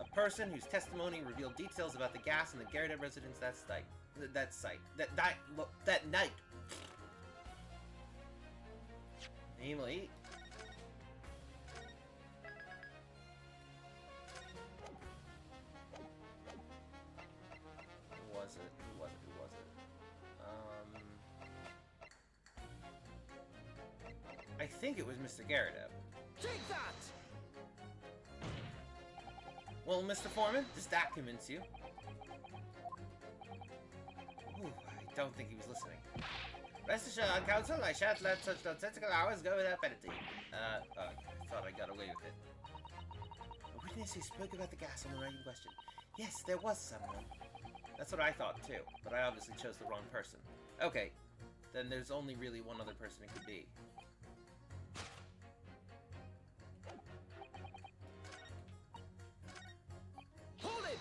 A person whose testimony revealed details about the gas in the Garrett residence that that sight. That night. Namely... Who was it? I think it was Mr. Garrideb. Take that! Well, Mr. Foreman, does that convince you? Ooh, I don't think he was listening. Rest assured, Counsel, I shan't let such nonsensical hours go without penalty. I thought I got away with it. A witness who spoke about the gas on the night in question. Yes, there was someone. That's what I thought too, but I obviously chose the wrong person. Okay, then there's only really one other person it could be. Hold it!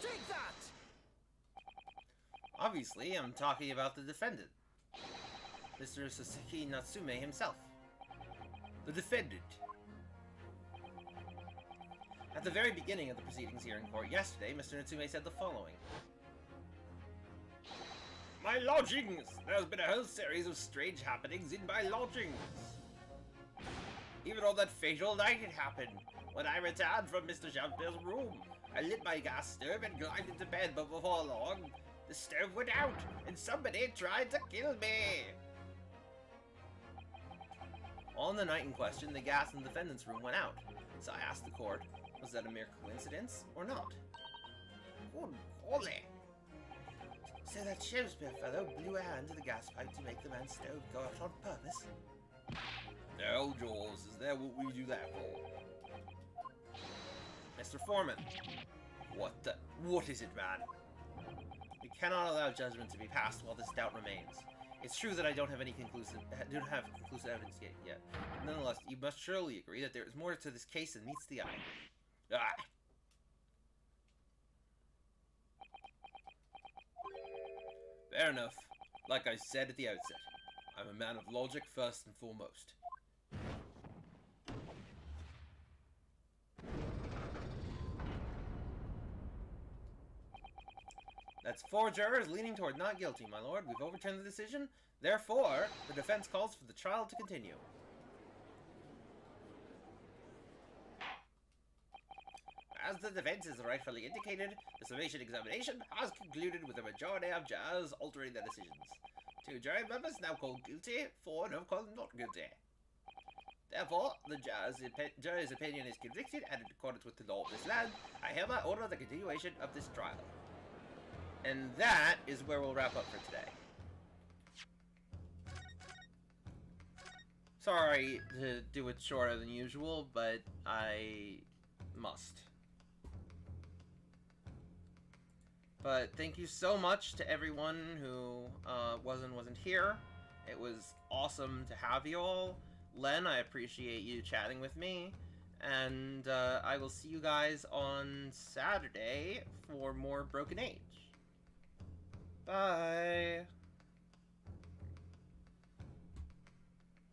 Take that! Obviously, I'm talking about the defendant. Mr. Sasaki Natsume himself. The defendant. At the very beginning of the proceedings here in court yesterday, Mr. Natsume said the following. My lodgings! There's been a whole series of strange happenings in my lodgings. Even on that fatal night it happened. When I returned from Mr. Jumpin's room, I lit my gas stove and climbed into bed, but before long, the stove went out, and somebody tried to kill me. On the night in question, the gas in the defendant's room went out. So I asked the court, was that a mere coincidence or not? Good golly. So that Shakespeare fellow blew air into the gas pipe to make the man's stove go out on purpose? No, Jaws, is that what we do that for? Mr. Foreman, what is it, man? We cannot allow judgment to be passed while this doubt remains. It's true that I don't have conclusive evidence yet. Nonetheless, you must surely agree that there is more to this case than meets the eye. Ah! Fair enough. Like I said at the outset, I'm a man of logic first and foremost. That's 4 jurors leaning toward not guilty, my lord. We've overturned the decision. Therefore, the defense calls for the trial to continue. As the defense is rightfully indicated, the summation examination has concluded with a majority of jurors altering their decisions. 2 jury members now called guilty, 4 now called not guilty. Therefore, the jury's opinion is convicted, and in accordance with the law of this land, I hereby order the continuation of this trial. And that is where we'll wrap up for today. Sorry to do it shorter than usual, but I must. But thank you so much to everyone who wasn't here. It was awesome to have you all. Len, I appreciate you chatting with me. And I will see you guys on Saturday for more Broken Age. Bye!